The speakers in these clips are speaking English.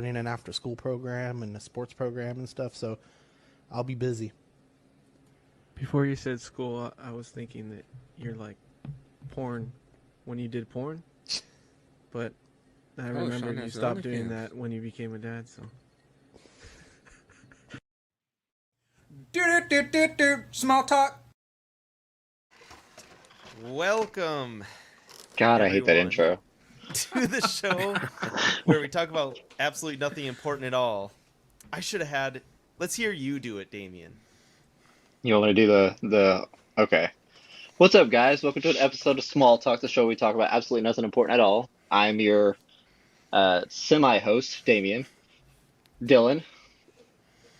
opening an after-school program and a sports program and stuff, so I'll be busy. Before you said school, I was thinking that you're like porn when you did porn. But I remember you stopped doing that when you became a dad, so. Small talk. Welcome, God, everyone, I hate that intro. to the show where we talk about absolutely nothing important at all. I should have had... Let's hear you do it, Damien. You want me to do the... Okay. What's up, guys? Welcome to an episode of Small Talk, the show where we talk about absolutely nothing important at all. I'm your semi-host, Damien. Dylan,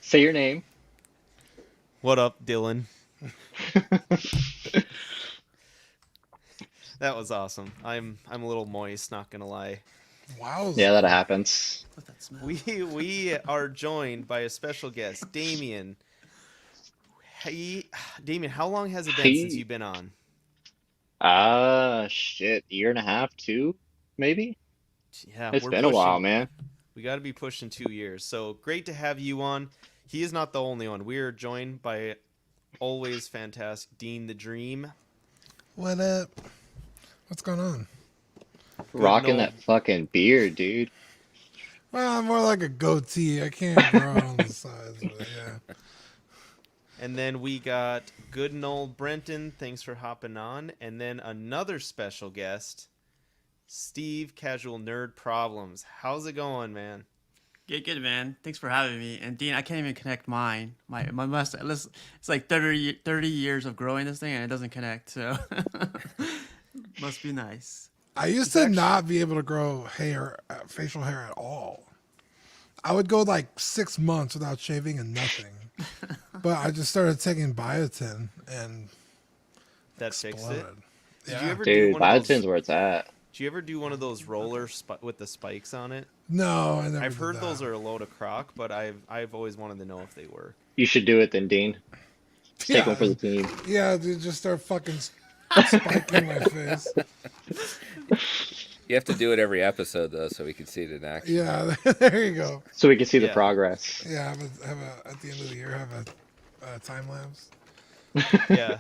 say your name. What up, Dylan? That was awesome. I'm a little moist, not gonna lie. Wow. Yeah, that happens. What's that smell? We are joined by a special guest, Damien. Hey, Damien, how long has it been since you've been on? Shit, year and a half, two, maybe? Yeah, It's we're been a while, pushing. man. We got to be pushing 2 years. So great to have you on. He is not the only one. We are joined by always fantastic Dean the Dream. What up? What's going on? Rocking that fucking beard, dude. Well, I'm more like a goatee. I can't grow it on the sides, but yeah. And then we got good and old Brenton. Thanks for hopping on. And then another special guest, Steve, Casual Nerd Problems. How's it going, man? Good, man. Thanks for having me. And Dean, I can't even connect mine. My mustache. It's like 30 years of growing this thing, and it doesn't connect. So must be nice. I used to not be able to grow hair, facial hair at all. I would go like 6 months without shaving and nothing. But I just started taking biotin and That fixed it. exploded. Did Yeah. you ever do Dude, one of those? biotin's where it's at. Did you ever do one of those rollers with the spikes on it? No, I never I've did heard that. those are a load of crock, but I've always wanted to know if they were. You should do it then, Dean. Take one for the team. Yeah, dude, just start fucking spiking my face. You have to do it every episode though, so we can see it in action. Yeah, there you go. So we can see the Yeah. progress. Yeah, have a at the end of the year, have a time lapse. Yeah,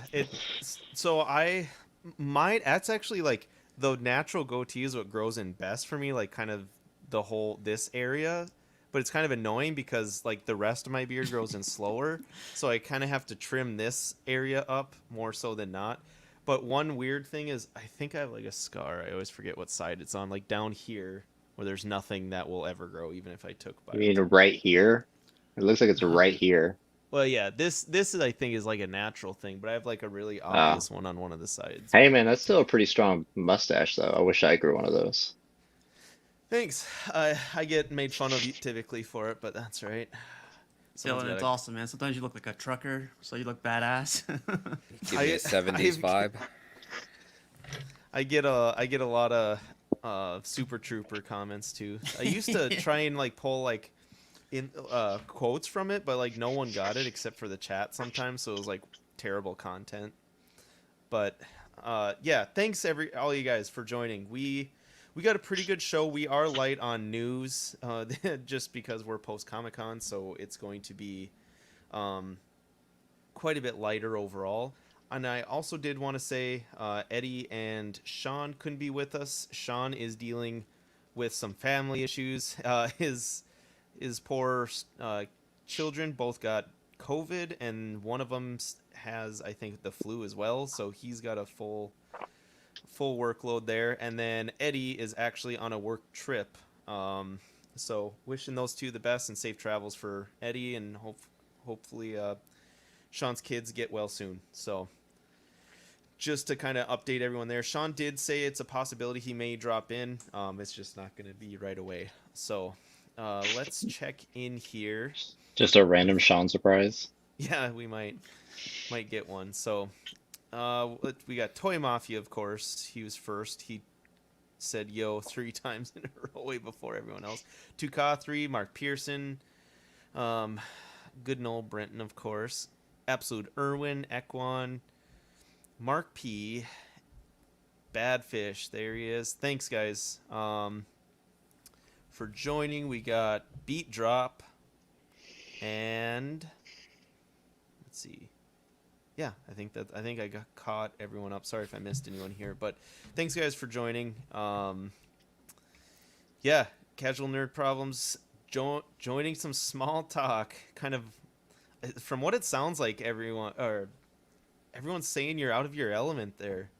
so I might. That's actually like the natural goatee is what grows in best for me. Like kind of the whole this area, but it's kind of annoying because like the rest of my beard grows in slower. So I kind of have to trim this area up more so than not. But one weird thing is I think I have like a scar. I always forget what side it's on. Like down here where there's nothing that will ever grow, even if I took I mean, biotin. right here. It looks like it's right here. Well, yeah, this is I think is like a natural thing, but I have like a really obvious one on one of the sides. Hey, man, that's still a pretty strong mustache, though. I wish I grew one of those. Thanks. I get made fun of typically for it, but that's right. Someone's Dylan, it's gotta- awesome, man. Sometimes you look like a trucker, so you look badass. Give me a 70s vibe. I get a lot of Super Trooper comments too. I used to try and like pull like in quotes from it, but like no one got it except for the chat sometimes, so it was like terrible content. But yeah, thanks all you guys for joining. We got a pretty good show. We are light on news just because we're post Comic-Con, so it's going to be quite a bit lighter overall. And I also did want to say Eddie and Sean couldn't be with us. Sean is dealing with some family issues. His poor children both got COVID, and one of them has, I think, the flu as well. So he's got a full workload there. And then Eddie is actually on a work trip. So wishing those two the best and safe travels for Eddie, and hopefully Sean's kids get well soon. So just to kind of update everyone there, Sean did say it's a possibility he may drop in. It's just not going to be right away. So let's check in here. Just a random Sean surprise. Yeah, we might get one. So we got Toy Mafia, of course. He was first. He said yo 3 times in a row way before everyone else. Tuka 3, Mark Pearson, good and old Brenton, of course. Absolute Irwin, Ekwan, Mark P, Badfish, there he is. Thanks, guys. for joining. We got Beat Drop, and let's see. Yeah, I think I got caught everyone up. Sorry if I missed anyone here, but thanks guys for joining. Yeah, Casual Nerd Problems, joining some small talk. Kind of, from what it sounds like, everyone's saying you're out of your element there.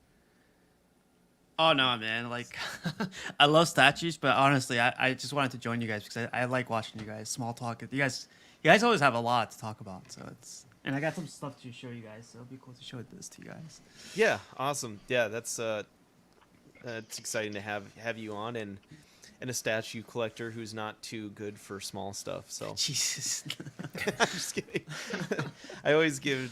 Oh no, man! Like, I love statues, but honestly, I just wanted to join you guys because I like watching you guys small talk. You guys always have a lot to talk about, so it's. And I got some stuff to show you guys, so it'll be cool to show this to you guys. Yeah, awesome. Yeah, that's it's exciting to have you on and a statue collector who's not too good for small stuff. So Jesus. I'm just kidding. I always give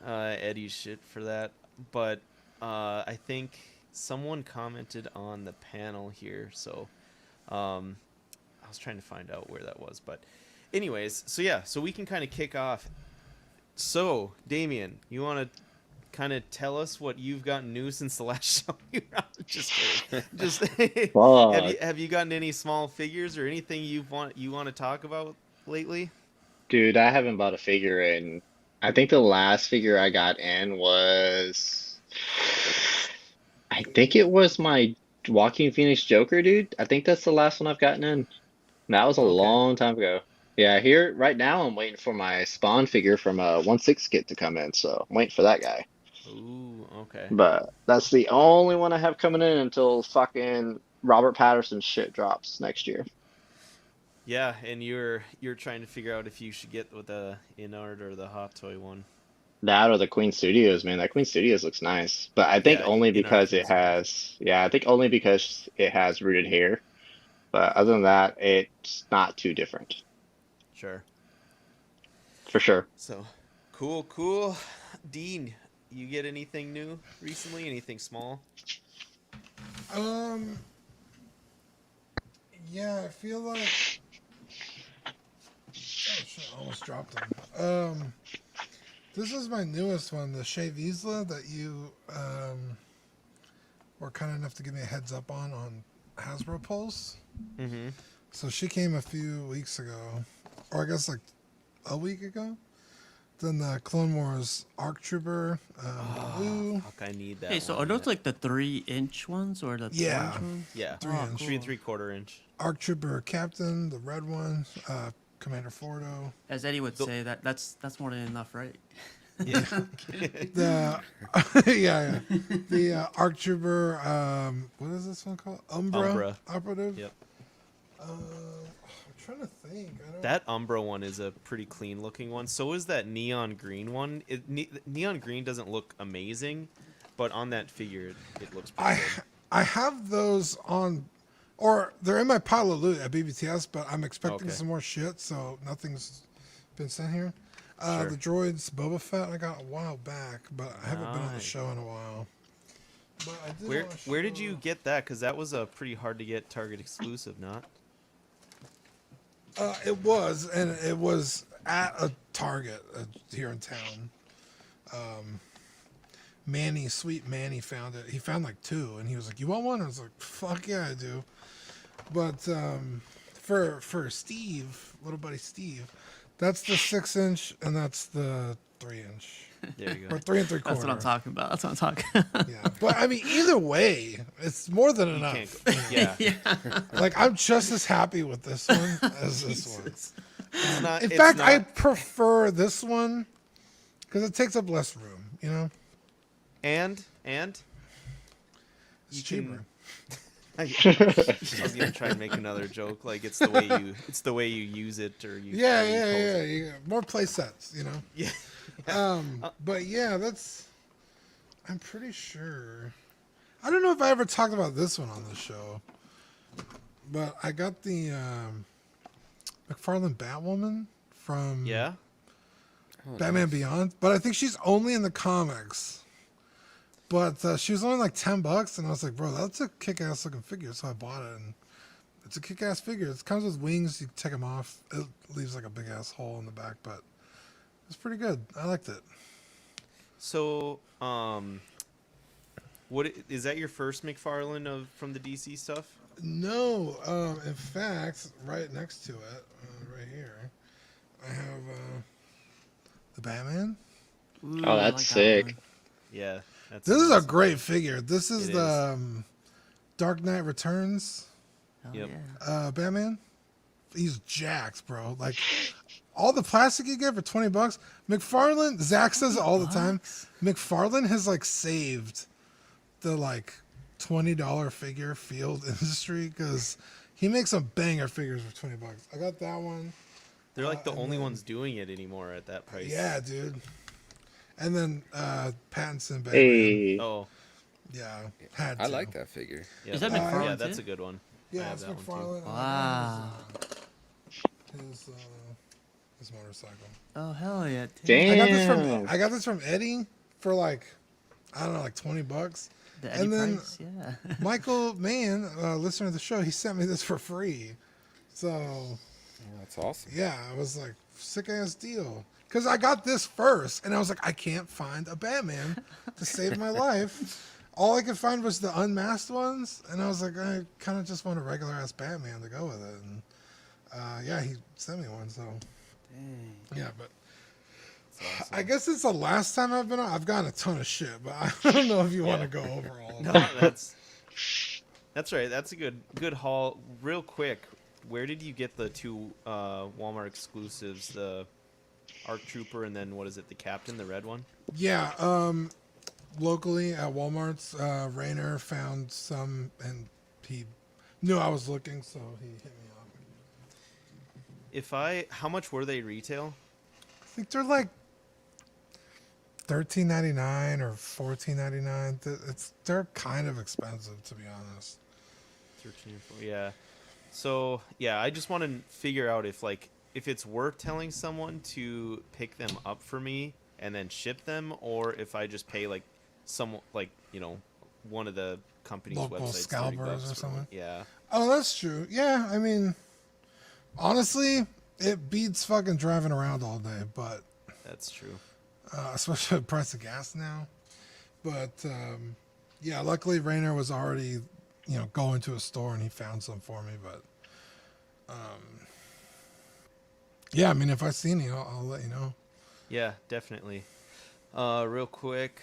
Eddie shit for that, but I think someone commented on the panel here, so I was trying to find out where that was, but anyways, so we can kind of kick off. So, Damien, you want to kind of tell us what you've gotten new since the last show you were on? Just kidding. Just have you gotten any small figures or anything you want to talk about lately? Dude, I haven't bought a figure in. I think the last figure I got in was. I think it was my Joaquin Phoenix Joker, dude. I think that's the last one I've gotten in. That was a long time ago. Yeah, here right now I'm waiting for my Spawn figure from a 1/6 kit to come in, so I'm waiting for that guy. Ooh, okay. But that's the only one I have coming in until fucking Robert Patterson shit drops next year. Yeah, and you're trying to figure out if you should get with the in-art or the Hot Toy one. That or the Queen Studios, man. That Queen Studios looks nice. But I think only because it has rooted hair. But other than that, it's not too different. Sure. For sure. So, cool. Dean, you get anything new recently? Anything small? Yeah, I feel like. Oh shit! I almost dropped them. This is my newest one, the Shea Isla that you were kind enough to give me a heads up on Hasbro Pulse. Mm-hmm. So she came a few weeks ago, or I guess like a week ago. Then the Clone Wars Arc Trooper blue. Fuck, I need that. Hey, so are those like the 3-inch ones or the 2-inch ones? Yeah, 3-inch. 3 3/4 inch. Arc Trooper Captain, the red one, Commander Fordo. As Eddie would say, that's more than enough, right? Yeah. The the Arc Trooper. What is this one called? Umbra Operative. Yep. I'm trying to think. That Umbra one is a pretty clean looking one. So is that neon green one. Neon green doesn't look amazing, but on that figure it looks pretty good. I have those on, or they're in my pile of loot at BBTS, but I'm expecting some more shit, so nothing's been sent here. Sure. The droids Boba Fett I got a while back, but I haven't been on the show in a while. But I did Where did you get that? Because that was a pretty hard to get Target exclusive, not? It was, and it was at a Target here in town. Sweet Manny found it. He found like 2, and he was like, "You want one?" I was like, "Fuck yeah, I do." But for Steve, little buddy Steve, that's the 6-inch, and that's the 3-inch. There you go. Or 3 3/4. That's what I'm talking about. That's what I'm talking. Yeah, but I mean, either way, it's more than enough. Yeah. Like I'm just as happy with this one as this one. In It's fact, not- I prefer this one because it takes up less room. You know, and it's You cheaper. I was gonna try and make another joke, like it's the way you use it or you. Yeah. More play sets, you know. Yeah. But yeah, I'm pretty sure. I don't know if I ever talked about this one on the show, but I got the Mcfarland Batwoman from Batman Beyond, but I think she's only in the comics. But she was only like $10, and I was like, bro, that's a kick-ass looking figure, so I bought it, and it's a kick-ass figure. It comes with wings. You take them off. It leaves like a big-ass hole in the back, but it's pretty good. I liked it. So, what is that your first McFarlane from the DC stuff? No, in fact, right next to it, right here, I have the Batman. Ooh, Oh, I that's like that sick. one. Yeah, that's This an is a awesome great one. figure. This is It the is. Dark Knight Returns Hell Yep. yeah. Batman. He's jacked, bro. Like all the plastic you get for $20. McFarlane, Zach says it all the time. $20? McFarlane has like saved the like $20 figure field industry because he makes some banger figures for $20. I got that one. They're like the and only then- ones doing it anymore at that price. Yeah, dude. And then Pattinson Batman. Hey, Oh, Yeah, had to. I like that figure. yeah. Is that yeah, McFarlane that's too? a good one. I Yeah, have it's that one too. McFarlane. Wow. His motorcycle. Oh hell yeah. Tim. damn. I got this from Eddie for like I don't know, like $20. The Eddie and then- Price, yeah. Michael Mann, listener of the show, he sent me this for free. So Oh, that's awesome. yeah, I was like, sick ass deal. Because I got this first, and I was like, I can't find a Batman to save my life. All I could find was the unmasked ones, and I was like, I kind of just want a regular ass Batman to go with it. And yeah, he sent me one, so Dang. yeah. But That's awesome. I guess it's the last time I've been on. I've gotten a ton of shit, but I don't know if you want to go over all of No, it. that's right. That's a good haul. Real quick, where did you get the two Walmart exclusives? The Arc Trooper and then what is it? The Captain, the red one. Yeah, locally at Walmart's, Rainer found some, and he knew I was looking, so he hit me up. How much were they retail? I think they're like $13.99 or $14.99. They're kind of expensive, to be honest. 13 or 4. Yeah. So yeah, I just want to figure out if it's worth telling someone to pick them up for me and then ship them, or if I just pay one of the company's Local websites, $30 scalpers or for something? one. Yeah. Oh, that's true. Yeah, I mean, honestly, it beats fucking driving around all day, but That's true. especially the price of gas now. But yeah, luckily Rainer was already, going to a store and he found some for me. But yeah, I mean, if I see any, I'll let you know. Yeah, definitely. Real quick,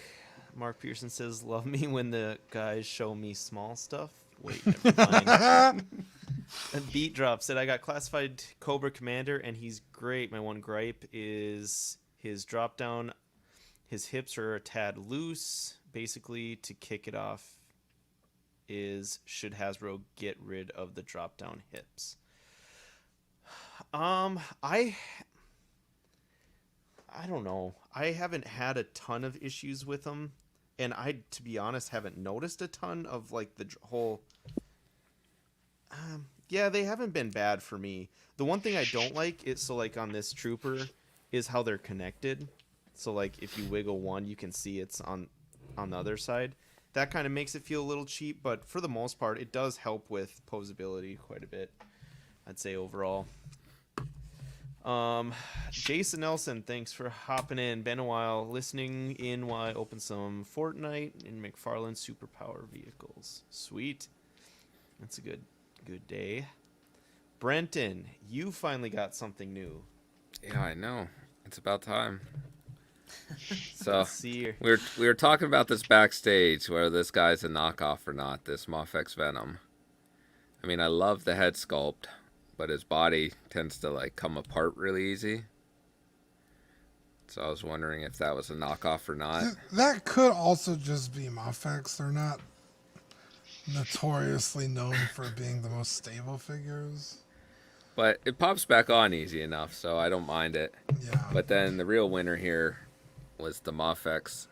Mark Pearson says, "Love me when the guys show me small stuff." Wait, never mind. And Beat Drop said, "I got classified Cobra Commander, and he's great. My one gripe is his drop down. His hips are a tad loose. Basically, to kick it off, should Hasbro get rid of the drop down hips?" I don't know. I haven't had a ton of issues with them, and I, to be honest, haven't noticed a ton of like the whole. Yeah, they haven't been bad for me. The one thing I don't like is like on this trooper is how they're connected. So like if you wiggle one, you can see it's on the other side. That kind of makes it feel a little cheap, but for the most part, it does help with posability quite a bit, I'd say overall. Jason Nelson, thanks for hopping in. Been a while. Listening in while I open some Fortnite in Mcfarland Superpower vehicles. Sweet. That's a good day. Brenton, you finally got something new. Yeah, I know. It's about time. So Let's see here. we were talking about this backstage, whether this guy's a knockoff or not. This Mofex Venom. I mean, I love the head sculpt, but his body tends to like come apart really easy. So I was wondering if that was a knockoff or not. That could also just be Mofex. They're not notoriously known for being the most stable figures. But it pops back on easy enough, so I don't mind it. Yeah. But then the real winner here was the Mofex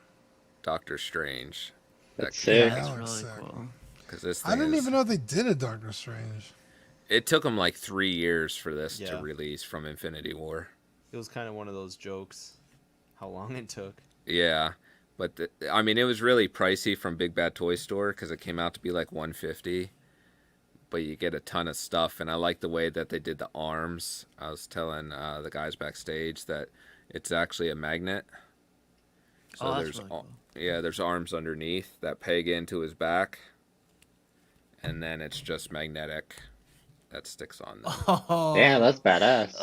Doctor Strange. That's Yeah, sick. that's That really looks sick. cool. Because this I thing didn't is- even know they did a Doctor Strange. It took them like 3 years for this Yeah. to release from Infinity War. It was kind of one of those jokes, how long it took. Yeah, but I mean, it was really pricey from Big Bad Toy Store because it came out to be like $150. But you get a ton of stuff, and I like the way that they did the arms. I was telling the guys backstage that it's actually a magnet. So Oh, that's there's really cool. yeah, there's arms underneath that peg into his back, and then it's just magnetic that sticks on them. Oh. Yeah, that's badass.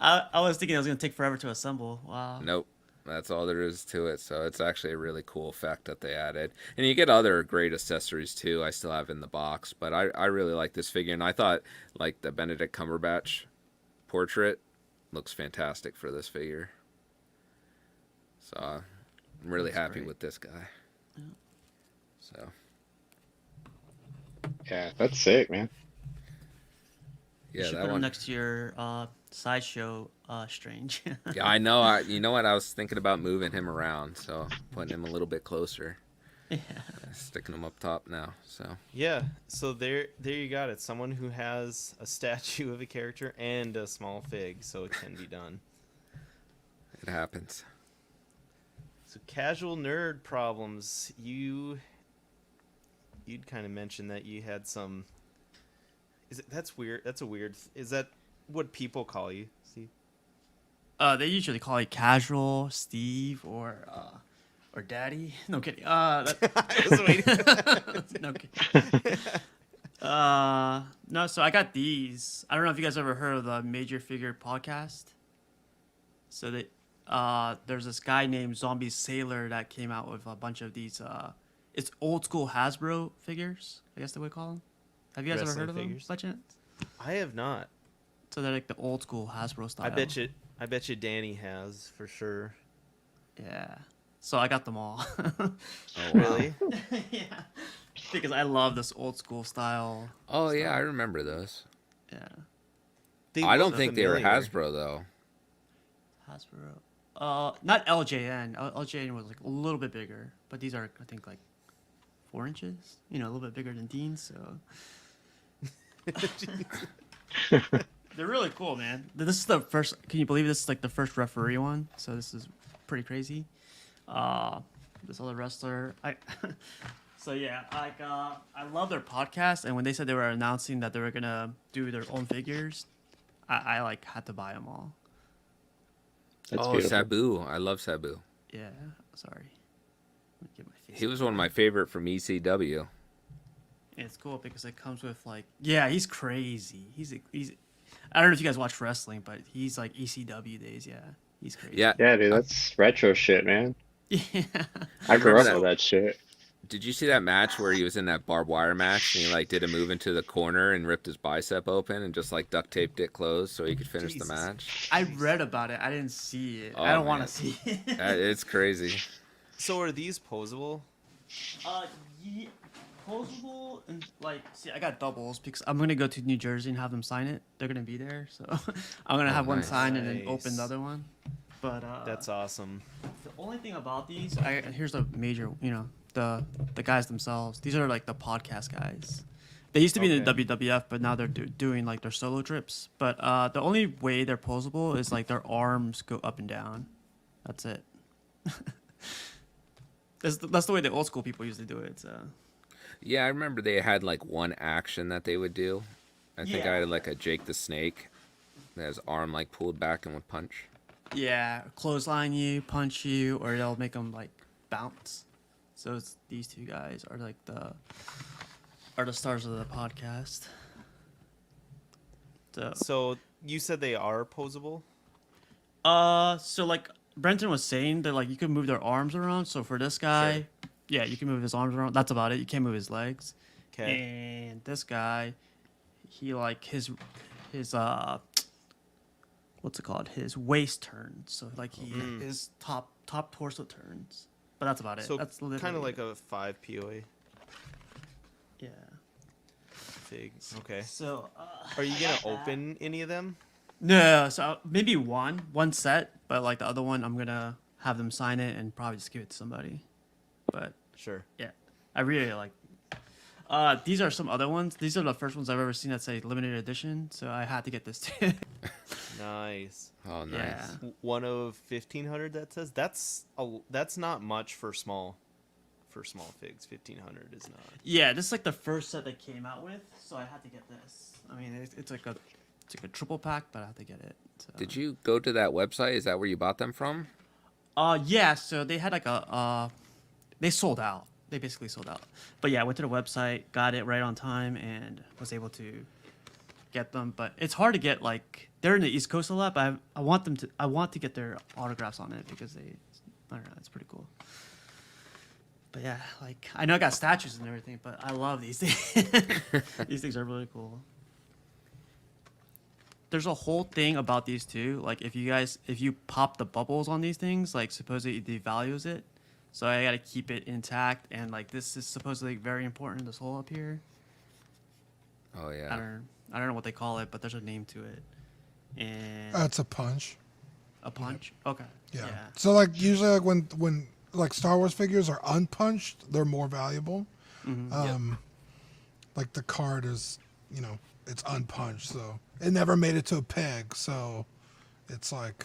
I was thinking it was gonna take forever to assemble. Wow. Nope. That's all there is to it. So it's actually a really cool effect that they added. And you get other great accessories too. I still have in the box, but I really like this figure. And I thought like the Benedict Cumberbatch portrait looks fantastic for this figure. So I'm really happy with this guy. Yeah. So. Yeah, that's sick, man. You Yeah, should that put him one. next to your sideshow Strange. Yeah, I know. You know what? I was thinking about moving him around, so putting him a little bit closer. Yeah. Sticking him up top now. So Yeah, so there you got it. Someone who has a statue of a character and a small fig, so it can be done. it happens. So casual nerd problems. You'd kind of mentioned that you had some. That's weird. That's a weird. Is that what people call you, Steve? They usually call you Casual, Steve, or Daddy. No kidding. I was waiting. No kidding. No. So I got these. I don't know if you guys ever heard of the Major Figure podcast. So there's this guy named Zombie Sailor that came out with a bunch of these. It's old school Hasbro figures, I guess they would call them. Have you guys ever Wrestling heard of figures? them by chance? I have not. So they're like the old school Hasbro style. I bet you Danny has for sure. Yeah. So I got them all. Oh, wow. Really? Yeah. Because I love this old school style. Oh yeah, I remember those. Yeah. They I don't look think they were familiar. Hasbro though. Hasbro. Not LJN. LJN was like a little bit bigger, but these are I think like 4 inches. You know, a little bit bigger than Dean's. So they're really cool, man. This is the first. Can you believe this is like the first referee one? So this is pretty crazy. This other wrestler. So yeah, like I love their podcast, and when they said they were announcing that they were gonna do their own figures, I like had to buy them all. That's Oh, beautiful. Sabu. I love Sabu. Yeah, sorry. Let me get my face. He was one of my favorite from ECW. It's cool because it comes with like, yeah, he's crazy. He's. I don't know if you guys watch wrestling, but he's like ECW days. Yeah, he's crazy. Yeah. Yeah, dude, that's retro shit, man. Yeah. I grew up Remember with that shit. Did you see that match where he was in that barbed wire match and he like did a move into the corner and ripped his bicep open and just like duct taped it closed so he could finish Jesus. the match? I read about it. I didn't see it. Oh, I don't want man. to see it. It's crazy. So are these posable? Yeah, posable and like, see, I got doubles because I'm gonna go to New Jersey and have them sign it. They're gonna be there, so I'm gonna have one nice. signed and then open Nice. the other one. But That's awesome. the only thing about these, here's the major, the guys themselves. These are like the podcast guys. They used to be in the Okay. WWF, but now they're doing like their solo trips. But the only way they're posable is like their arms go up and down. That's it. That's the way the old school people used to do it. So. Yeah, I remember they had like one action that they would do. I think I Yeah. had like a Jake the Snake. That his arm like pulled back and would punch. Yeah, clothesline you, punch you, or they'll make them like bounce. So it's, these two guys are like the stars of the podcast. So So you said they are posable? so like Brenton was saying that like you can move their arms around. So for this guy, Sure. yeah, you can move his arms around. That's about it. You can't move his legs. Okay. And this guy, he like his what's it called? His waist turns. So like his top torso turns. But that's about it. So That's kind literally of like it. a 5 POA Yeah. fig. Okay. So Are you gonna open any of them? no, so maybe one set, but like the other one, I'm gonna have them sign it and probably just give it to somebody. But Sure. yeah, I really like. These are some other ones. These are the first ones I've ever seen that say limited edition, so I had to get this too. Nice. Oh, nice. Yeah. One of 1,500. That says that's not much for small figs. 1,500 is not. Yeah, this is like the first set they came out with, so I had to get this. I mean, it's like a triple pack, but I had to get it. So. Did you go to that website? Is that where you bought them from? Yeah. So they had like they sold out. they basically sold out. But yeah, I went to the website, got it right on time, and was able to get them. But it's hard to get, like, they're in the East Coast a lot, but I want to get their autographs on it because I don't know, it's pretty cool. But yeah, like, I know I got statues and everything, but I love these things. These things are really cool. There's a whole thing about these too. Like, if you pop the bubbles on these things, like, supposedly it devalues it. So I gotta keep it intact, and like, this is supposedly very important. This hole up here. Oh yeah. I don't know what they call it, but there's a name to it. And It's a punch. a punch. Okay. Yeah. Yeah. So like usually like when like Star Wars figures are unpunched, they're more valuable. Mm-hmm. Like the card is, it's unpunched, so it never made it to a peg, so it's like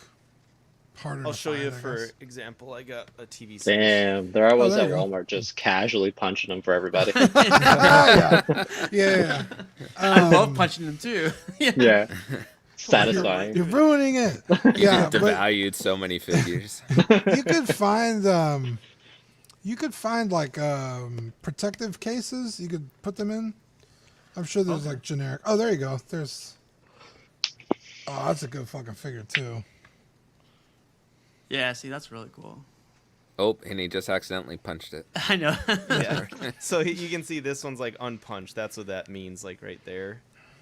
harder. I'll to show you find, I for guess. example. I got a TV. Damn, there I was there at you go. Walmart just casually punching them for everybody. yeah. I love punching them too. Yeah. Satisfying. You're ruining it. Yeah, but Devalued so many figures. you could find like protective cases. You could put them in. I'm sure there's like generic. Oh, there you go. Oh, that's a good fucking figure too. Yeah. See, that's really cool. Oh, and he just accidentally punched it. I know. Yeah. So you can see this one's like unpunched. That's what that means, like right there.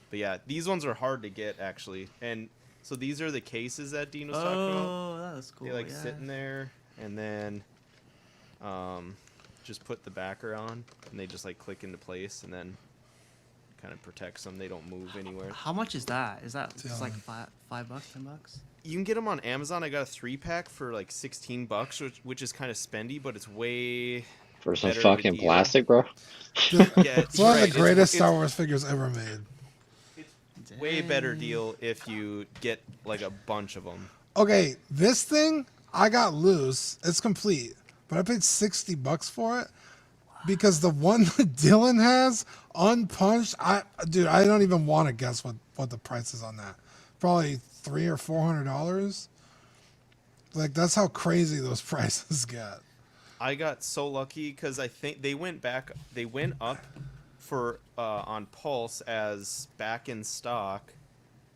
But yeah, these ones are hard to get actually. And so these are the cases that Dean was talking about. Oh, that was cool. They like yeah. sit in there, and then just put the backer on, and they just like click into place, and then kind of protects them. They don't move anywhere. How much is that? Is that just like Telling. $5, $10? You can get them on Amazon. I got a 3-pack for like $16, which is kind of spendy, but it's way For some better of a fucking deal. plastic, bro. Yeah, It's one of right. the greatest It's Star Wars figures ever made. way better deal if you get like a bunch of them. Okay, this thing I got loose. It's complete, but I paid $60 for it because the one that Dylan has unpunched. I don't even want to guess what the price is on that. Probably $300 or $400. Like that's how crazy those prices get. I got so lucky because I think they went up for on Pulse as back in stock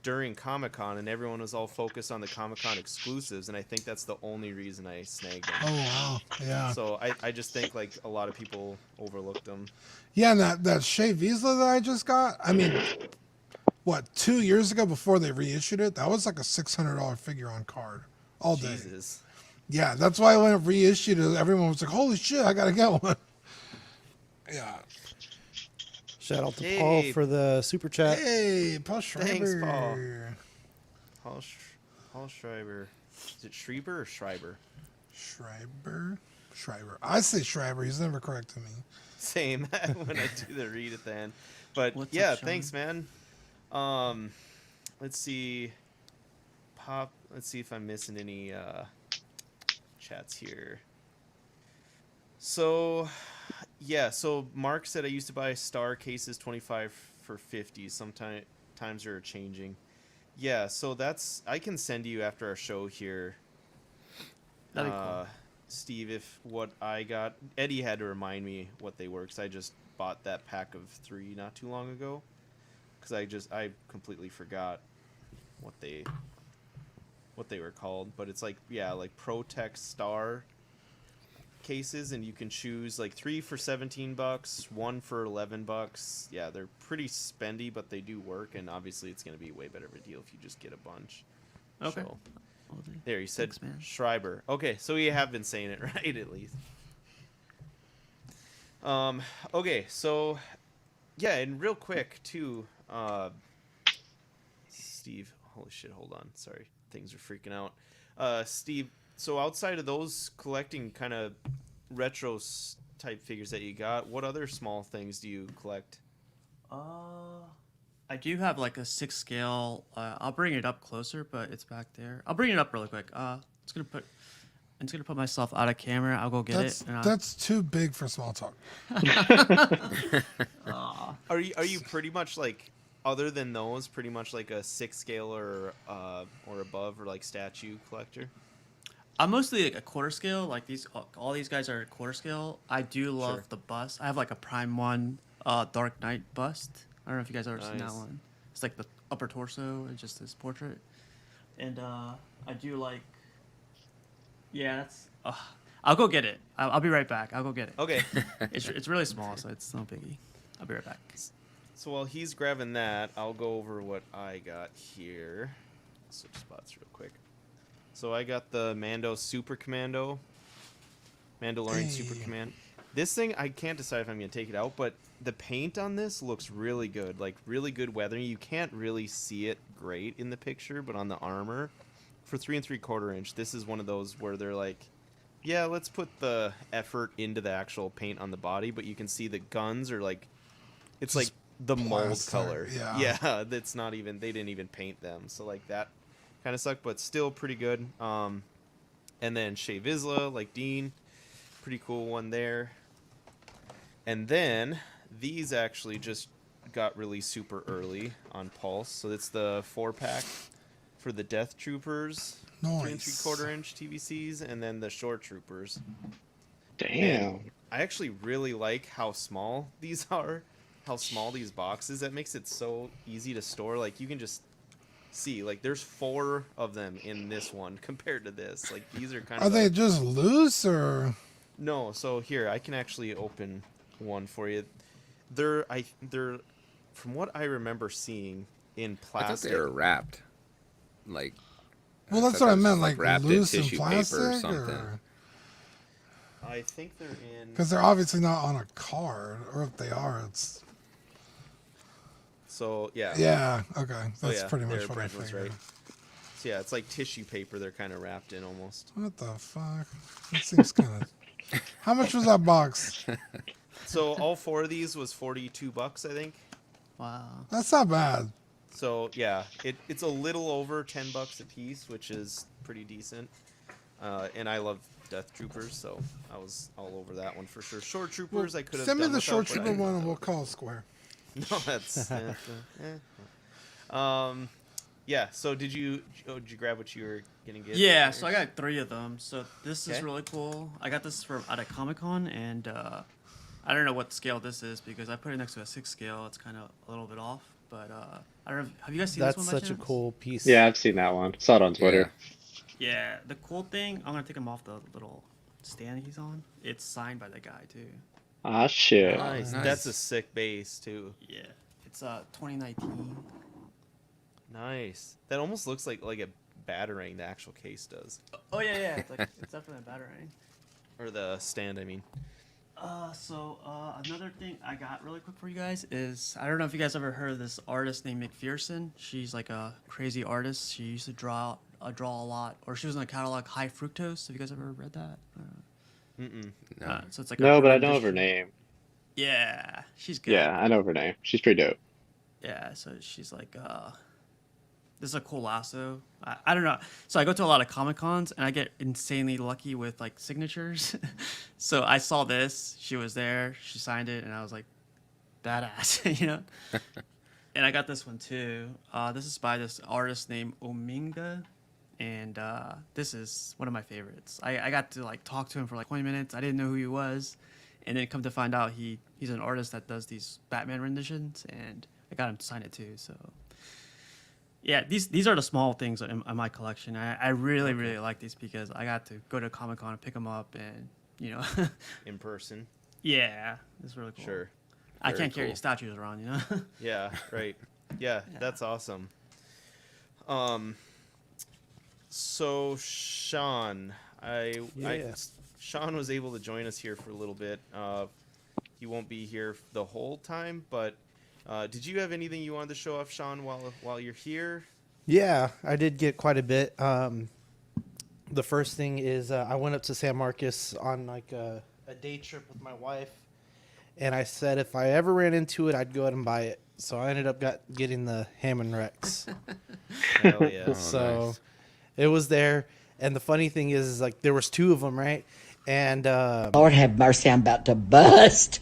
during Comic-Con, and everyone was all focused on the Comic-Con exclusives, and I think that's the only reason I snagged them. Oh wow, yeah. So I just think like a lot of people overlooked them. Yeah, and that Shea Vizsla that I just got. I mean, what 2 years ago before they reissued it, that was like a $600 figure on card all day. Jesus. Yeah, that's why when it reissued it, everyone was like, "Holy shit, I gotta get one." Yeah. Shout out to Hey. Paul for the super chat. Hey, Paul Schreiber. Thanks, Paul. Paul Schreiber. Is it Schreiber or Schreiber? Schreiber. I say Schreiber. He's never corrected me. Same when I do the read at the end. But What's yeah, up, Sean? thanks, man. Let's see. Let's see if I'm missing any chats here. So, yeah. So Mark said I used to buy star cases 25 for 50. Sometimes they're changing. Yeah. So I can send you after our show here. That'd be cool. Steve, if what I got, Eddie had to remind me what they were because I just bought that pack of 3 not too long ago. Because I completely forgot what they were called, but it's like Protect Star cases, and you can choose like 3 for $17, 1 for $11. Yeah, they're pretty spendy, but they do work, and obviously it's going to be way better of a deal if you just get a bunch. Okay. So, Will do. there, you said Thanks, man. Schreiber. Okay, so you have been saying it right at least. Okay, so yeah, and real quick too, Steve. Holy shit! Hold on. Sorry, things are freaking out. Steve. So outside of those collecting kind of retro type figures that you got, what other small things do you collect? I do have like a 6 scale. I'll bring it up closer, but it's back there. I'll bring it up really quick. I'm just gonna put myself out of camera. I'll go get That's it. And that's too big for small talk. Are you pretty much like, other than those, pretty much like a 6 scale or above, or like statue collector? I'm mostly like a quarter scale. Like all these guys are quarter scale. I do love Sure. the bust. I have like a Prime One, Dark Knight bust. I don't know if you guys ever seen that Nice. one. It's like the upper torso and just his portrait. And I do like. Yeah, that's. I'll go get it. I'll be right back. I'll go get it. Okay. It's really small, so it's no biggie. I'll be right back. So while he's grabbing that, I'll go over what I got here. Switch spots real quick. So I got the Mando Super Commando. Mandalorian Super Command. This thing, I can't decide if I'm going to take it out, but the paint on this looks really good. Like, really good weathering. You can't really see it great in the picture, but on the armor, for 3 3/4 inch, this is one of those where they're like, yeah, let's put the effort into the actual paint on the body, but you can see the guns are like, it's Just like the mold plaster, color. yeah. Yeah, that's not even, they didn't even paint them. So, like, that kind of sucked, but still pretty good. And then Shea Vizsla, like Dean. Pretty cool one there. And then these actually just got released super early on Pulse. So it's the 4-pack for the Death Troopers, 3 Nice. 3/4 inch TVCs, and then the Shore Troopers. Damn. I actually really like how small these are, how small these boxes. That makes it so easy to store. Like, you can just see, like, there's 4 of them in this one compared to this. Like, these are kind Are of they like, just loose or? no, so here I can actually open one for you. They're from what I remember seeing in I thought plastic. they were wrapped. Like. Well, that's thought what I they meant, was like wrapped in loose in tissue paper plastic, or something. or I think they're in. because they're obviously not on a card, or if they are, it's So yeah. yeah. Okay, Oh, that's yeah, pretty there, much what I Brent was figured. right. So yeah, it's like tissue paper. They're kind of wrapped in almost. What the fuck? That seems kind of. How much was that box? So all 4 of these was $42, I think. Wow. That's not bad. So yeah, it's a little over $10 a piece, which is pretty decent. And I love Death Troopers, so I was all over that one for sure. Shore Troopers, I could have Send me done the without, short but trooper I- one, and we'll call it square. No, that's. Yeah. So did you grab what you were gonna get? Yeah, so I got 3 of them. So this is Okay. really cool. I got this from at a Comic-Con, and I don't know what scale this is because I put it next to a 6 scale. It's kind of a little bit off, but I don't know. Have you guys seen That's this one by such a chance? cool piece. Yeah, I've seen that one. Saw it on Twitter. Yeah, the cool thing, I'm gonna take him off the little stand he's on. It's signed by the guy too. Ah, shit. Nice. Nice. That's a sick base too. Yeah, it's 2019. Nice. That almost looks like a batarang. The actual case does, Oh yeah, it's like it's definitely a batarang. or the stand. I mean. So another thing I got really quick for you guys is I don't know if you guys ever heard of this artist named Mcfarland. She's like a crazy artist. She used to draw a lot, or she was in the catalog High Fructose. Have you guys ever read that? Mm-mm. No. So it's like No, a but I know of her rendition. name. Yeah, she's good. Yeah, I know of her name. She's pretty dope. Yeah, so she's like, this is a cool lasso. I don't know. So I go to a lot of Comic Cons and I get insanely lucky with like signatures. So I saw this. She was there. She signed it, and I was like, badass, you know. And I got this one too. This is by this artist named Ominga, and this is one of my favorites. I got to like talk to him for like 20 minutes. I didn't know who he was, and then come to find out he's an artist that does these Batman renditions, and I got him to sign it too. So yeah, these are the small things in my collection. I really really like these because I got to go to Comic Con and pick them up, and you know, In person. yeah, it's really cool. Sure. I Very can't carry cool. statues around, you know. Yeah. Right. Yeah. That's awesome. So Sean, Yeah. Sean was able to join us here for a little bit. He won't be here the whole time, but did you have anything you wanted to show off, Sean, while you're here? Yeah, I did get quite a bit. The first thing is I went up to San Marcos on like a day trip with my wife, and I said if I ever ran into it, I'd go ahead and buy it. So I ended up getting the Hammond Rex. Hell yeah. So nice. it was there, and the funny thing is like there was 2 of them, right? And Lord have mercy, I'm about to bust.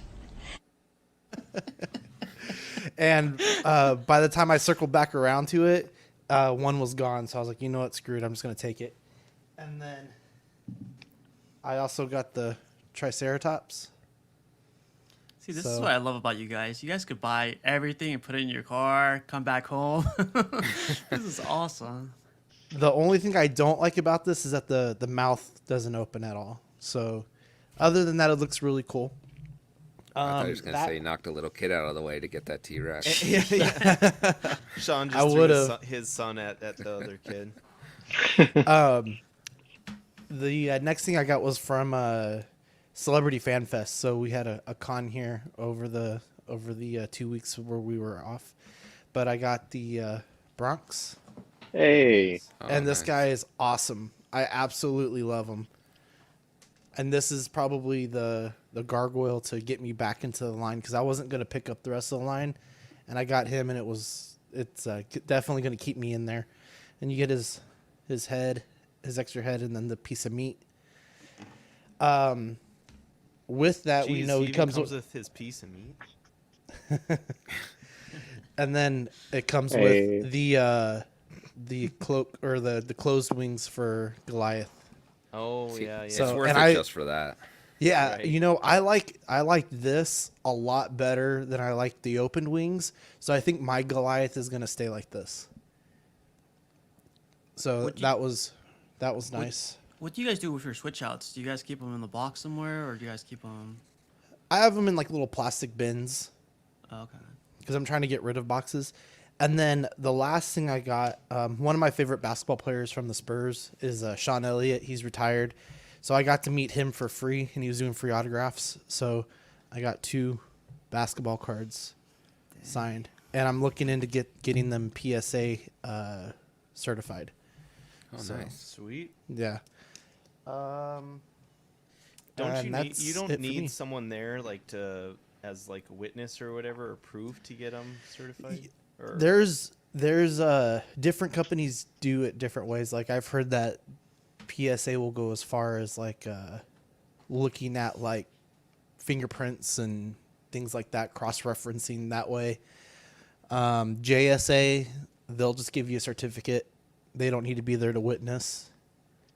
and by the time I circled back around to it, one was gone. So I was like, you know what, screw it, I'm just gonna take it. And then I also got the Triceratops. See, this is So- what I love about you guys. You guys could buy everything and put it in your car, come back home. This is awesome. The only thing I don't like about this is that the mouth doesn't open at all. So, other than that, it looks really cool. I thought he was going to that- say he knocked a little kid out of the way to get that T-Rex. Yeah. Sean I just threw would've. his son at the other kid. The next thing I got was from Celebrity Fan Fest. So we had a con here over the 2 weeks where we were off. But I got the Bronx, Hey, Oh, and this nice. guy is awesome. I absolutely love him. And this is probably the gargoyle to get me back into the line because I wasn't going to pick up the rest of the line, and I got him, and it's definitely going to keep me in there. And you get his head, his extra head, and then the piece of meat. With that, we Jeez, know he he even comes with, his piece of meat. and then it comes Hey. with the cloak or the closed wings for Goliath. Oh See, yeah, yeah. It's So- worth and it I- just for that. Yeah, Right. you know, I like this a lot better than I like the open wings. So I think my Goliath is gonna stay like this. So Would you- that was nice. What do you guys do with your switch outs? Do you guys keep them in the box somewhere, or do you guys keep them? I have them in like little plastic bins Oh, okay. because I'm trying to get rid of boxes. And then the last thing I got, one of my favorite basketball players from the Spurs is Sean Elliott. He's retired. So I got to meet him for free, and he was doing free autographs. So I got 2 basketball cards signed, and I'm looking into getting them PSA certified. Oh, So- nice. Sweet. Yeah. Don't and you that's need? You it don't for me. need someone there like to as like a witness or whatever or proof to get them certified. Or There's different companies do it different ways. Like I've heard that PSA will go as far as like looking at like fingerprints and things like that, cross-referencing that way. JSA, they'll just give you a certificate. They don't need to be there to witness.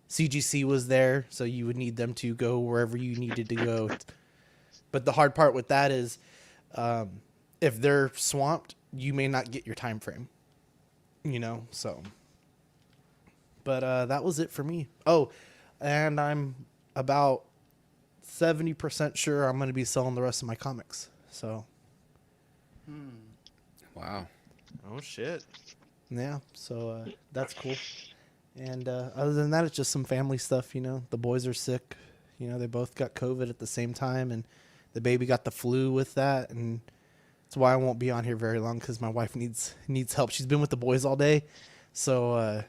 CGC was there, so you would need them to go wherever you needed to go. But the hard part with that is if they're swamped, you may not get your time frame. You know, so. But that was it for me. Oh, and I'm about 70% sure I'm going to be selling the rest of my comics. So, Wow. oh shit. yeah, so that's cool. And other than that, it's just some family stuff, you know. The boys are sick. You know, they both got COVID at the same time, and the baby got the flu with that. And that's why I won't be on here very long because my wife needs help. She's been with the boys all day, so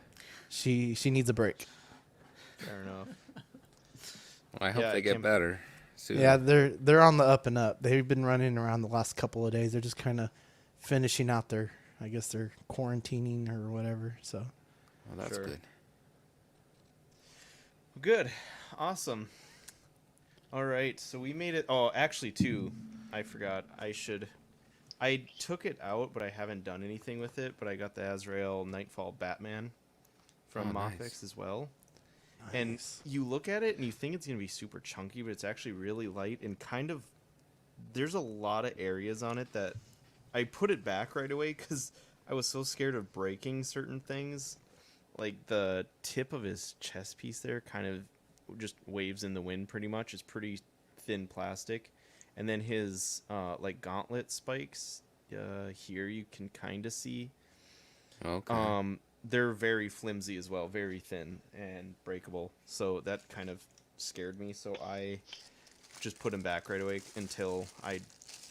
she needs a break. Fair enough. Well, I hope Yeah, they get Kim- better soon. Yeah, they're on the up and up. They've been running around the last couple of days. They're just kind of finishing out their, I guess they're quarantining or whatever. So Well, that's Sure. good. Good. Awesome. All right. So we made it. Oh, actually, too. I forgot. I took it out, but I haven't done anything with it. But I got the Azrael Nightfall Batman from Oh, Mofex nice. as well. And you look at it and you think it's going to be super chunky, but it's actually really light and kind of. There's a lot of areas on it that I put it back right away because I was so scared of breaking certain things. Like the tip of his chest piece there kind of just waves in the wind pretty much. It's pretty thin plastic. And then his like gauntlet spikes here you can kind of see. Okay. They're very flimsy as well, very thin and breakable. So that kind of scared me. So I just put them back right away until I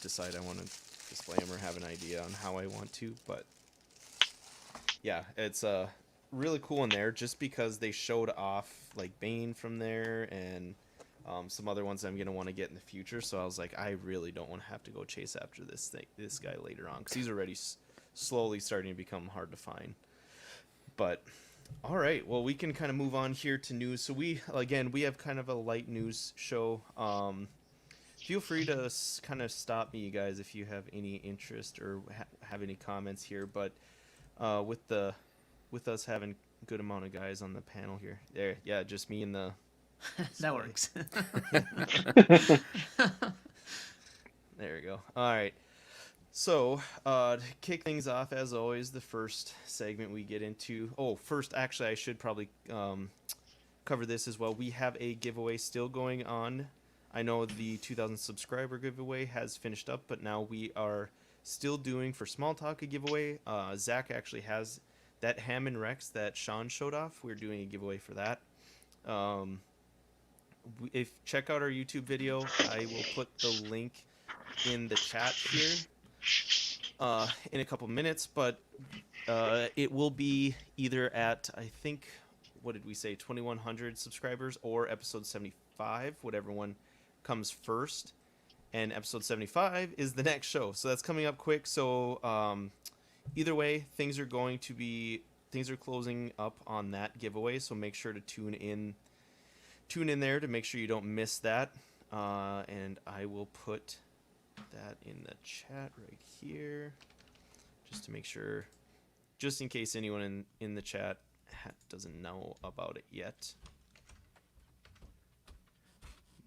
decide I want to display them or have an idea on how I want to. But yeah, it's really cool in there just because they showed off like Bane from there and some other ones I'm gonna want to get in the future. So I was like, I really don't want to have to go chase after this guy later on because he's already slowly starting to become hard to find. But all right, well, we can kind of move on here to news. So we have kind of a light news show. Feel free to kind of stop me, you guys, if you have any interest or have any comments here. But with us having a good amount of guys on the panel here, just me and the That works. There we go. All right. So, to kick things off, as always, the first segment we get into. Oh, first, actually, I should probably cover this as well. We have a giveaway still going on. I know the 2,000 subscriber giveaway has finished up, but now we are still doing for Small Talk a giveaway. Zach actually has that Hammond Rex that Sean showed off. We're doing a giveaway for that. If check out our YouTube video, I will put the link in the chat here in a couple minutes, but it will be either at, I think, what did we say, 2,100 subscribers or episode 75, whatever one comes first. And episode 75 is the next show, so that's coming up quick. So either way, things are closing up on that giveaway, so make sure to tune in there to make sure you don't miss that. And I will put that in the chat right here, just to make sure, just in case anyone in the chat doesn't know about it yet.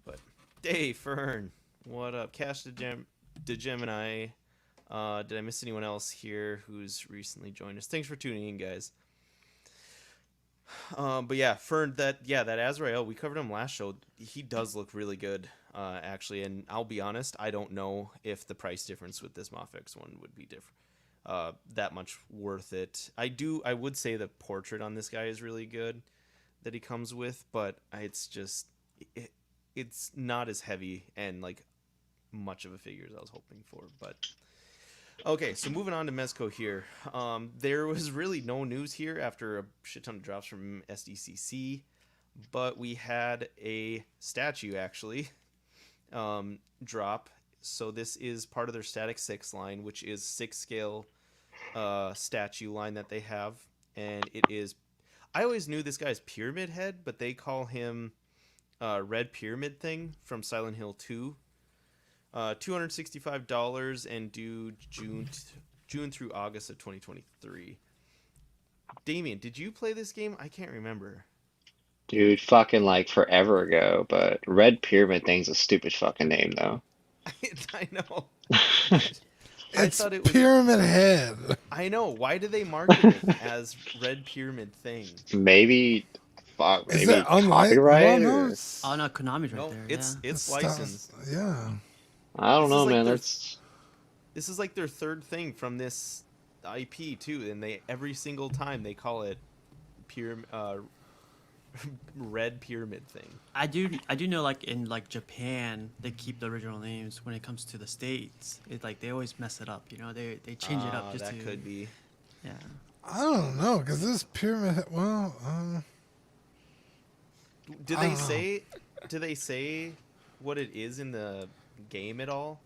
But Dave, Fern, what up? Cash the Gemini. Did I miss anyone else here who's recently joined us? Thanks for tuning in, guys. But yeah, Fern, that Azrael, we covered him last show. He does look really good, actually. And I'll be honest, I don't know if the price difference with this Mofex one would be different, that much worth it. I would say the portrait on this guy is really good that he comes with, but it's not as heavy and like much of a figure as I was hoping for. But okay, so moving on to Mezco here. There was really no news here after a shit ton of drops from SDCC, but we had a statue actually drop. So this is part of their Static 6 line, which is 6 scale statue line that they have. And it is, I always knew this guy's Pyramid Head, but they call him Red Pyramid Thing from Silent Hill 2. $265 and due June through August of 2023. Damien, did you play this game? I can't remember. Dude, fucking like forever ago, but Red Pyramid Thing's a stupid fucking name though. I know. It's thought it was Pyramid Head. I know. Why do they market it as Red Pyramid Thing? Maybe Is it unlike? copyright Well, or- no, it's, Oh no, Konami's right there. It's licensed. Yeah. I don't This know, is like man. their- That's This is like their third thing from this IP too, and they every single time they call it Red Pyramid Thing. I do know, like in like Japan, they keep the original names. When it comes to the States, it's like they always mess it up. You know, they change it up just that to. could be. Yeah. I don't know, because this Pyramid Head, well, Do I they don't know. say? Do they say what it is in the game at all?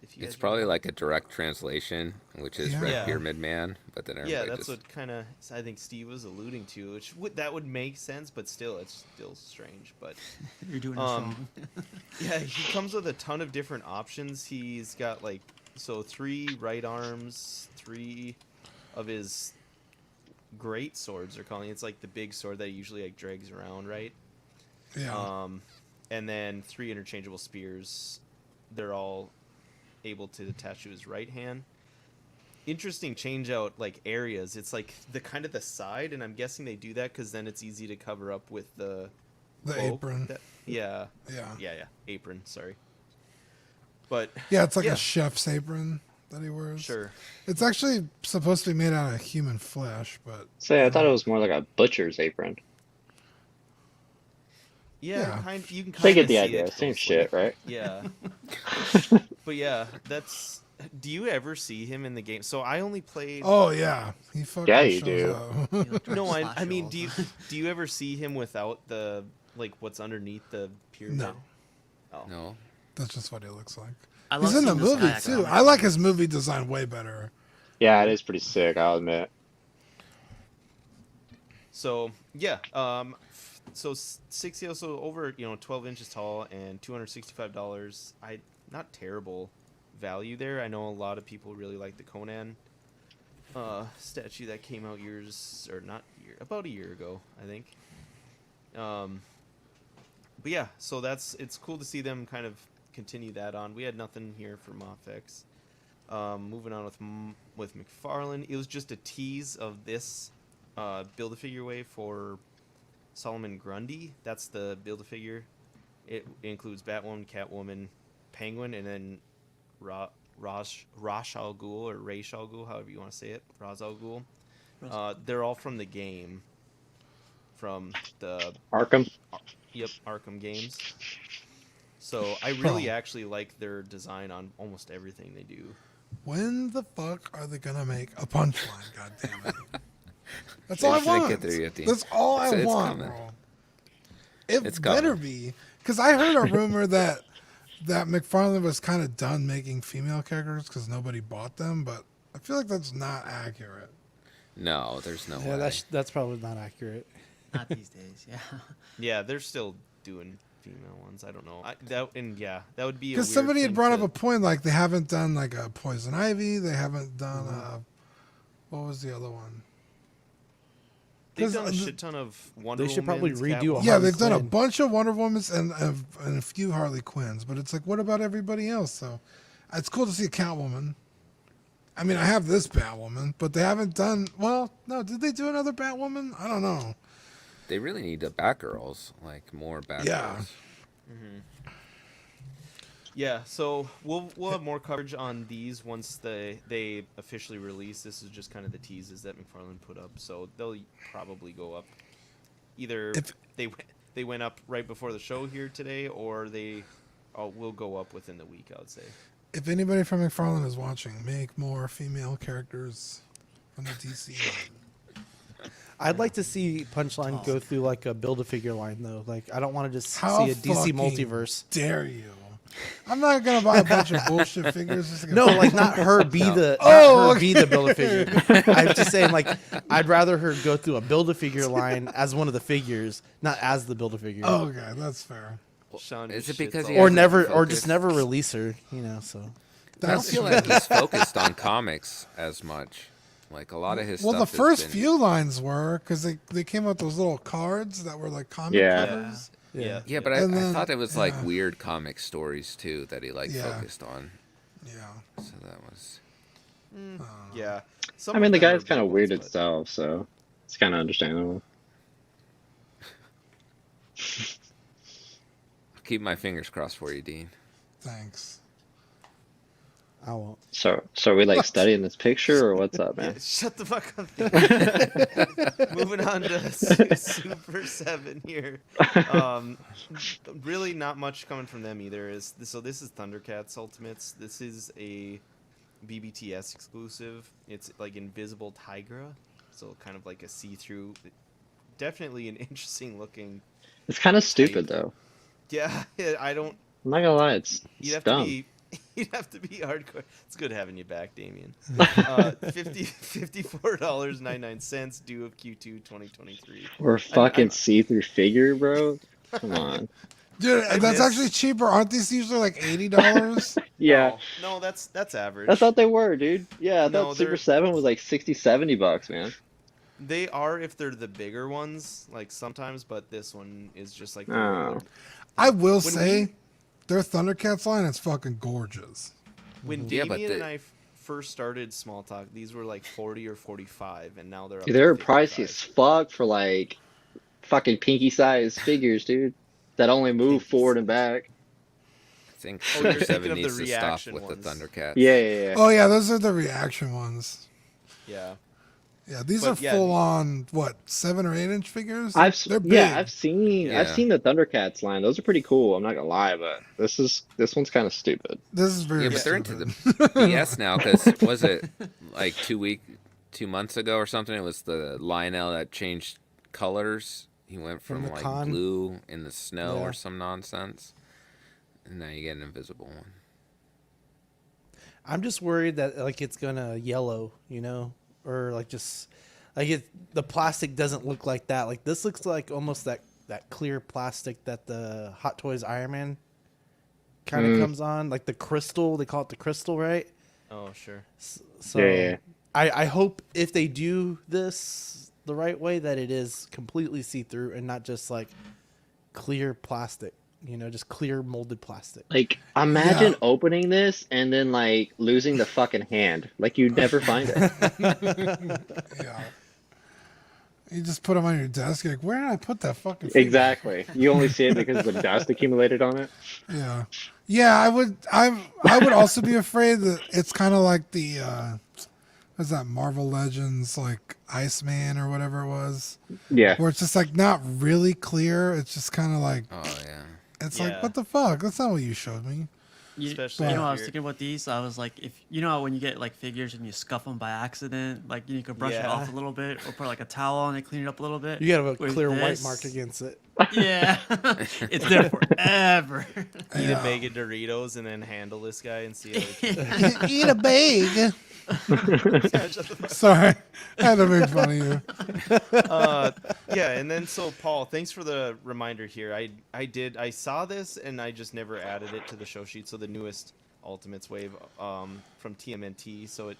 If you It's guys probably remember. like a direct translation, which is Yeah. Red Yeah. Pyramid Man, but then everybody Yeah, that's just what kind of I think Steve was alluding to, which that would make sense, but still, it's still strange. But You're doing this wrong. yeah, he comes with a ton of different options. He's got like 3 right arms, 3 of his great swords. They're calling it. It's like the big sword that he usually like drags around, right? yeah. And then 3 interchangeable spears. They're all able to attach to his right hand. Interesting change out like areas. It's like the kind of the side, and I'm guessing they do that because then it's easy to cover up with the The cloak apron. yeah, Yeah. apron. Sorry, but Yeah, it's like yeah. a chef's apron that he wears. Sure. It's actually supposed to be made out of human flesh, but say I thought it was more like a butcher's apron. Yeah, Yeah. you can kind They of get the see idea. it Same closely. shit, right? Yeah. But yeah, that's. Do you ever see him in the game? So I only played. oh yeah, he fucking Yeah, you shows do. up. You look like No, a I slasher mean, all do the you ever see him without the like what's underneath the pyramid? No. Oh. no. That's just what he looks like. I He's love in the seeing this movie guy too. economic. I like his movie design way better. Yeah, it is pretty sick, I'll admit. So yeah, so 60, so over 12 inches tall and $265. Not terrible value there. I know a lot of people really like the Conan statue that came out about a year ago, I think. But yeah, so it's cool to see them kind of continue that on. We had nothing here for Mofex. Moving on with Mcfarland, it was just a tease of this Build-A-Figure wave for Solomon Grundy. That's the Build-A-Figure. It includes Batwoman, Catwoman, Penguin, and then Ra's al Ghul, or Ra's al Ghul, however you want to say it. Ra's al Ghul. They're all from the game. From the Arkham. Yep, Arkham games. So I really actually like their design on almost everything they do. When the fuck are they gonna make a punchline? God damn it! That's They all I just didn't want. get there yet, Dean. That's all I It's want, coming. bro. It's It better coming. be, because I heard a rumor that McFarlane was kind of done making female characters because nobody bought them, but I feel like that's not accurate. No, there's no Yeah, way. that's probably not accurate. Not these days. Yeah. Yeah, they're still doing female ones. I don't know. That would be Because somebody had brought up a point, like they haven't done like a Poison Ivy, they haven't done what was the other one? They've 'Cause done a shit ton of Wonder They should probably Womans, redo Catwoman. a Yeah, Harley they've done a Quinn. bunch of Wonder Womans and a few Harley Quinns, but it's like, what about everybody else? So it's cool to see a Catwoman. I mean, I have this Batwoman, but they haven't done. Well, no, did they do another Batwoman? I don't know. They really need the Batgirls, like more Batgirls. Yeah. Yeah, so we'll have more coverage on these once they officially release. This is just kind of the teases that McFarlane put up, so they'll probably go up. Either If- they went up right before the show here today, or they will go up within the week, I would say. If anybody from McFarlane is watching, make more female characters from the DC line. I'd like to see Punchline go through like a Build-A-Figure line though. Like I don't want to just How see a DC fucking multiverse. dare you? I'm not gonna buy a bunch of bullshit figures. Just to get No, like not her be the be the Build-A-Figure. I'm just saying like I'd rather her go through a Build-A-Figure line as one of the figures, not as the Build-A-Figure. Oh, okay, that's fair. Sean Is just it shits because all he or hasn't never, been or just focused? never release her. You know, so I don't That's feel like he's focused on comics as much. Like a lot of his well, stuff the first has been, few lines were because they came out those little cards that were like comic Yeah. covers. Yeah. Yeah, but And I then- thought it was like yeah. weird comic stories too that he like Yeah. focused on. Yeah. So that was Yeah. Some I mean, of the them are guy's kind good of weird ones, but- itself, so it's kind of understandable. I'll keep my fingers crossed for you, Dean. Thanks. I won't. So are we like studying this picture or what's up, Yeah, man? shut the fuck up. Moving on to Super 7 here. Really not much coming from them either. So this is Thundercats Ultimates. This is a BBTS exclusive. It's like Invisible Tigra. So kind of like a see-through. Definitely an interesting looking. It's kind of stupid though. Yeah, I don't. I'm not gonna lie, it's You'd have dumb. to be. You'd have to be hardcore. It's good having you back, Damien. $54.99 due of Q2 2023. Or fucking see-through figure, bro. Come on. Dude, I that's miss- actually cheaper. Aren't these usually like $80? Yeah, No, that's average. I thought they were, dude. Yeah, I No, thought Super they're- 7 was like $60-70, man. They are if they're the bigger ones, like sometimes, but this one is just like the Oh. regular. I will When say, we- their Thundercats line is fucking gorgeous. When Yeah, Damien but and the- I first started Small Talk, these were like 40 or 45, and now they're up They're to pricey 55. as fuck for like fucking pinky-sized figures, dude. That only move forward and back. I think Oh, you're Super 7 thinking of needs the to stop reaction with ones. the Thundercats. Yeah. Oh yeah, those are the reaction ones. Yeah. Yeah, these But are yeah, full on 7 or 8 inch figures. I've They're big. I've seen Yeah. the Thundercats line. Those are pretty cool. I'm not gonna lie, but this one's kind of stupid. This is very Yeah, but they're into stupid. the BS now because was it like 2 months ago or something? It was the Lionel that changed colors. He went From from the like con? blue in the snow Yeah. or some nonsense, and now you get an invisible one. I'm just worried that like it's gonna yellow, you know, or like just like the plastic doesn't look like that. Like this looks like almost that clear plastic that the Hot Toys Iron Man kind of comes on, like the crystal. They call it the crystal, right? Oh, sure. So Yeah. I hope if they do this, the right way, that it is completely see-through and not just like clear plastic, just clear molded plastic. Like, imagine opening this and then like losing the fucking hand. Like you'd never find it. Yeah. You just put them on your desk. You're like, where did I put that fucking figure? Exactly. You only see it because the dust accumulated on it. Yeah. Yeah, I would also be afraid that it's kind of like the what's that, Marvel Legends, like Iceman or whatever it was. Yeah. Where it's just like not really clear. It's just kind of like, Oh yeah. it's like, what the fuck? That's not what you showed me. Especially I if was you're- thinking about these. I was like, if when you get like figures and you scuff them by accident, like you could brush it off a little bit, or put like a towel on it, clean it up a little bit. You gotta have a With clear white this- mark against it. Yeah, it's there forever. Eat a bag of Doritos and then handle this guy and see how Eat a bag. Sorry, I had to make fun of you. yeah, and then so Paul, thanks for the reminder here. I saw this and I just never added it to the show sheet. So the newest Ultimates wave from TMNT. So it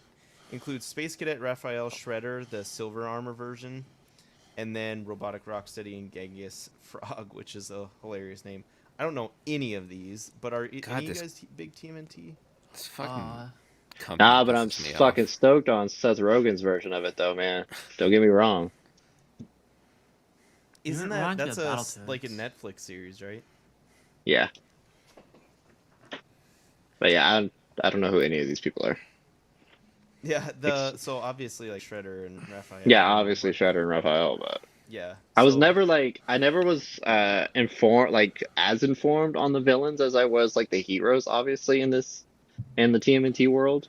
includes Space Cadet Raphael Shredder, the silver armor version, and then Robotic Rocksteady and Genghis Frog, which is a hilarious name. I don't know any of these, but are any of you guys big TMNT? It's fucking. Nah, but I'm fucking stoked on Seth Rogen's version of it, though, man. Don't get me wrong. Isn't that's like a Netflix series, right? Yeah. But yeah, I don't know who any of these people are. Yeah, so obviously like Shredder and Raphael. Yeah, obviously Shredder and Raphael, but yeah, I never was informed, like as informed on the villains as I was like the heroes, obviously in the TMNT world,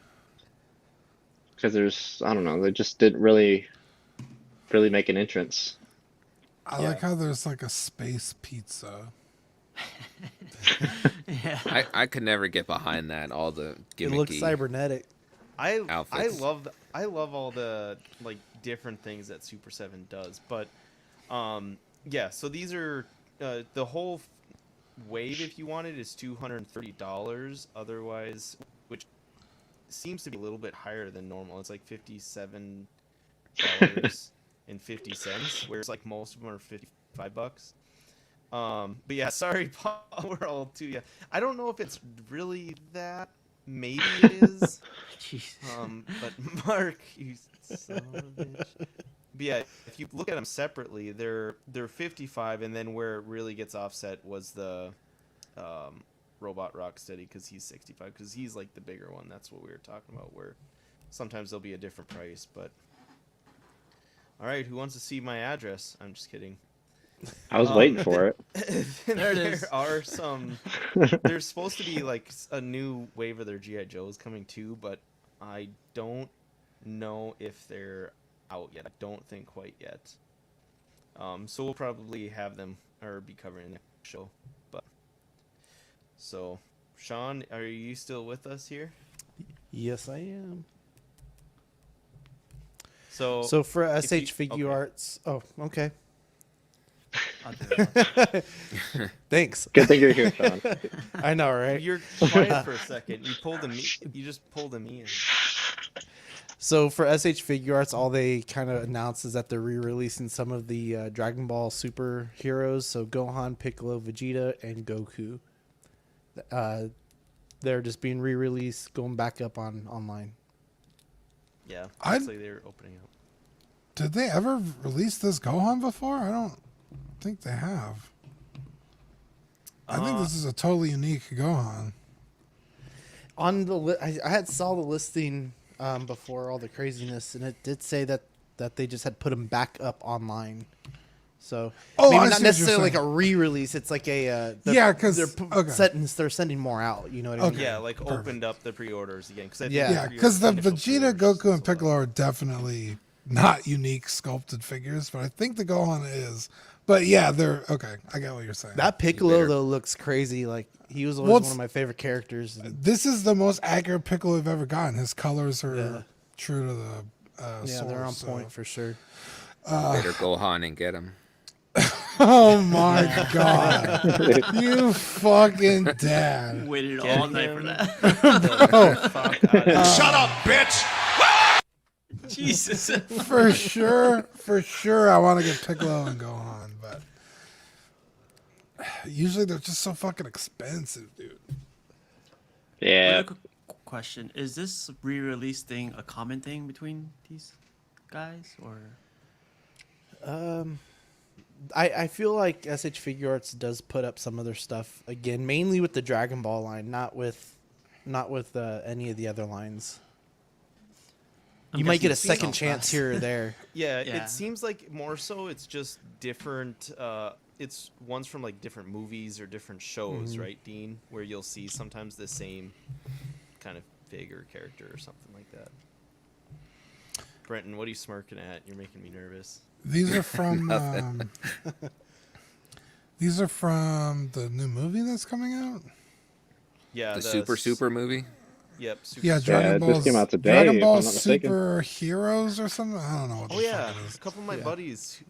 because I don't know, they just didn't really make an entrance. I like how there's like a space pizza. Yeah, I could never get behind that. All the gimmicky. It looks cybernetic. outfits. I love all the like different things that Super 7 does, but yeah, so these are the whole wave, if you want it, is $230 otherwise, which seems to be a little bit higher than normal. It's like $57.50, whereas like most of them are $55. But yeah, sorry, Paul, we're all too. Yeah, I don't know if it's really that. Maybe it is. Jesus. But Mark, you son of a bitch. But yeah, if you look at them separately, they're 55, and then where it really gets offset was the Robot Rocksteady, because he's 65, because he's like the bigger one. That's what we were talking about. Where sometimes there'll be a different price, but all right, who wants to see my address? I'm just kidding. I was waiting for it. There it is. There are some. There's supposed to be like a new wave of their GI Joes coming too, but I don't know if they're out yet. I don't think quite yet. So we'll probably have them or be covering the next show. But so, Sean, are you still with us here? Yes, I am. So for if you- SH Figure okay. Arts. Oh, okay. I'll do it. Thanks. Good thing you're here, Sean. I know, right? You're quiet for a second. You just pulled a me in. So for SH Figure Arts, all they kind of announced is that they're re-releasing some of the Dragon Ball Super heroes. So Gohan, Piccolo, Vegeta, and Goku. They're just being re-released, going back up online. Yeah, I'd- looks like they're opening up. Did they ever release this Gohan before? I don't think they have. I think this is a totally unique Gohan. On the I had saw the listing before all the craziness, and it did say that they just had put them back up online. So Oh, maybe I not see what you're necessarily like a saying. re-release. It's like a Yeah, 'cause- they're sending more out. You know what I mean? Okay. Yeah, like Perfect. opened up the pre-orders again. Cause I think Yeah. Yeah, the because the initial Vegeta, pre-orders Goku, and sold out. Piccolo are definitely not unique sculpted figures, but I think the Gohan is. But yeah, they're okay. I get what you're saying. That Piccolo Better. though looks crazy. Like he was always What's- one of my favorite characters. And, This is the most accurate Piccolo we've ever gotten. His colors are Yeah. true to the yeah, they're on source, point for sure. Better Gohan and get him. Oh my god. You fucking dad. Waited all Get night for him. that. The fuck out of here. Shut up, bitch! Jesus. For sure, I want to get Piccolo and Gohan, but usually they're just so fucking expensive, dude. Yeah. Quick question: is this re-release thing a common thing between these guys, or? I feel like SH Figure Arts does put up some of their stuff again, mainly with the Dragon Ball line, not with any of the other lines. You might get a second chance here or there. Yeah, Yeah. it seems like more so it's just different. It's ones from like different movies or different shows, right, Dean? Where you'll see sometimes the same kind of figure character or something like that. Brenton, what are you smirking at? You're making me nervous. These are from these are from the new movie that's coming out. Yeah, The Super movie. Yep. Super Yeah, Dragon Yeah, it Ball. just came out today, Dragon if Ball I'm not mistaken. Super Heroes or something. I don't know what the Oh yeah, fuck it is. a couple of my Yeah. buddies,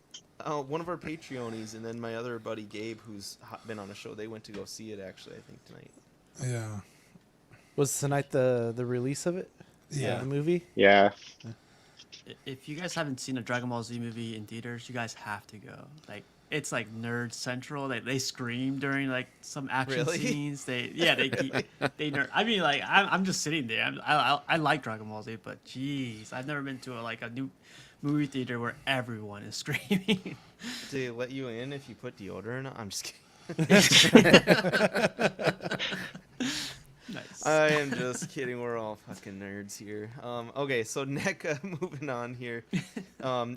one of our Patreonies, and then my other buddy Gabe, who's been on a show. They went to go see it actually. I think tonight. Yeah. Was tonight the release of it? Yeah. The movie. Yeah. If you guys haven't seen a Dragon Ball Z movie in theaters, you guys have to go. Like, it's like nerd central. They scream during like some action Really? scenes. They nerd. I mean, like I'm just sitting there. I like Dragon Ball Z, but jeez, I've never been to a new movie theater where everyone is screaming. Do they let you in if you put deodorant on? I'm just kidding. Nice. I am just kidding. We're all fucking nerds here. Okay, so NECA, moving on here.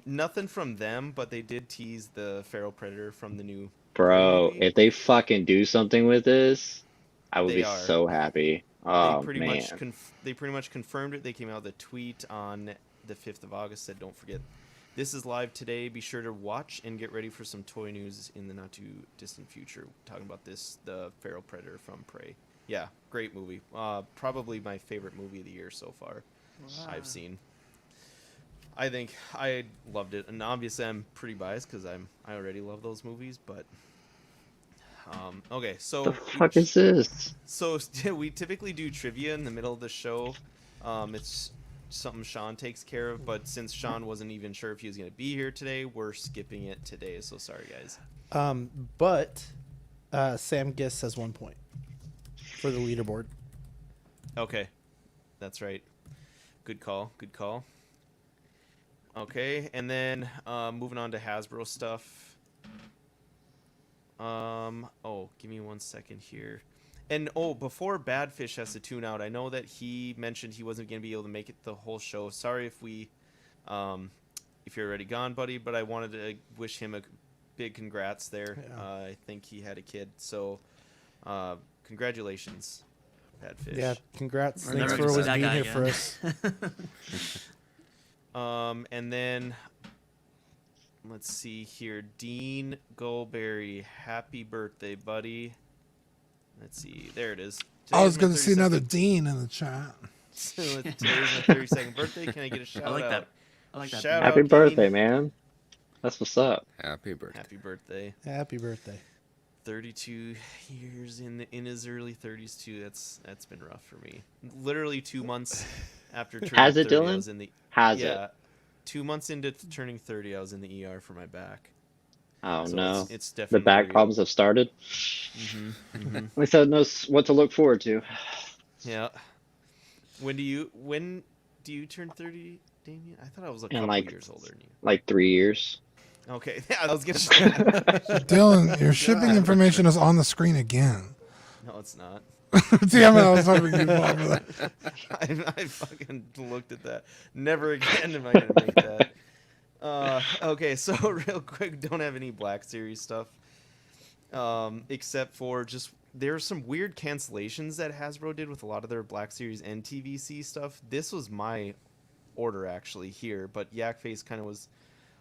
Nothing from them, but they did tease the Feral Predator from the new Bro, movie. if they fucking do something with this, I would They be are. so happy. They Oh, pretty man. much confirmed it. They came out with a tweet on the 5th of August, said, don't forget, this is live today. Be sure to watch and get ready for some toy news in the not too distant future. Talking about this, the Feral Predator from Prey. Yeah, great movie. Probably my favorite movie of the year so far. I've seen. I think I loved it, and obviously I'm pretty biased because I already love those movies. But okay, so The fuck is this? so we typically do trivia in the middle of the show. It's something Sean takes care of, but since Sean wasn't even sure if he was going to be here today, we're skipping it today. So sorry, guys. But Sam Giss has 1 point for the leaderboard. Okay, that's right. Good call. Good call. Okay, and then moving on to Hasbro stuff. Oh, give me 1 second here. And before Badfish has to tune out, I know that he mentioned he wasn't going to be able to make it the whole show. Sorry if if you're already gone, buddy, but I wanted to wish him a big congrats there. Yeah. I think he had a kid, so congratulations, Badfish. Yeah, congrats. We're Thanks never for gonna always see that being guy here for again. us. And then let's see here, Dean Goldberry, happy birthday, buddy. Let's see, there it is. I was Today's my going to see another 32nd Dean in the chat. Today's my 32nd birthday. Can I get a shout I like out? that. I like that. Shout Happy out, birthday, Dean. man. That's what's up. Happy birthday. Happy birthday. Happy birthday. 32 years in his early 30s too. That's been rough for me. Literally 2 months after turning Has it, 30, I Dylan? was in the Has yeah. it? 2 months into turning 30, I was in the ER for my back. Oh, So no. it's The definitely back real. problems have started. Mm-hmm. At least I know what to look forward to. Yeah. When do you turn 30, Damien? I thought I was a In, couple like, years older than you. Like 3 years. Okay, yeah, I was gonna. Dylan, your shipping information is on the screen again. No, it's not. Damn it, I was hoping you'd fall for that. I fucking looked at that. Never again am I gonna make that. Okay, so real quick, don't have any Black Series stuff, except for just there's some weird cancellations that Hasbro did with a lot of their Black Series and TVC stuff. This was my order actually here, but Yakface kind of was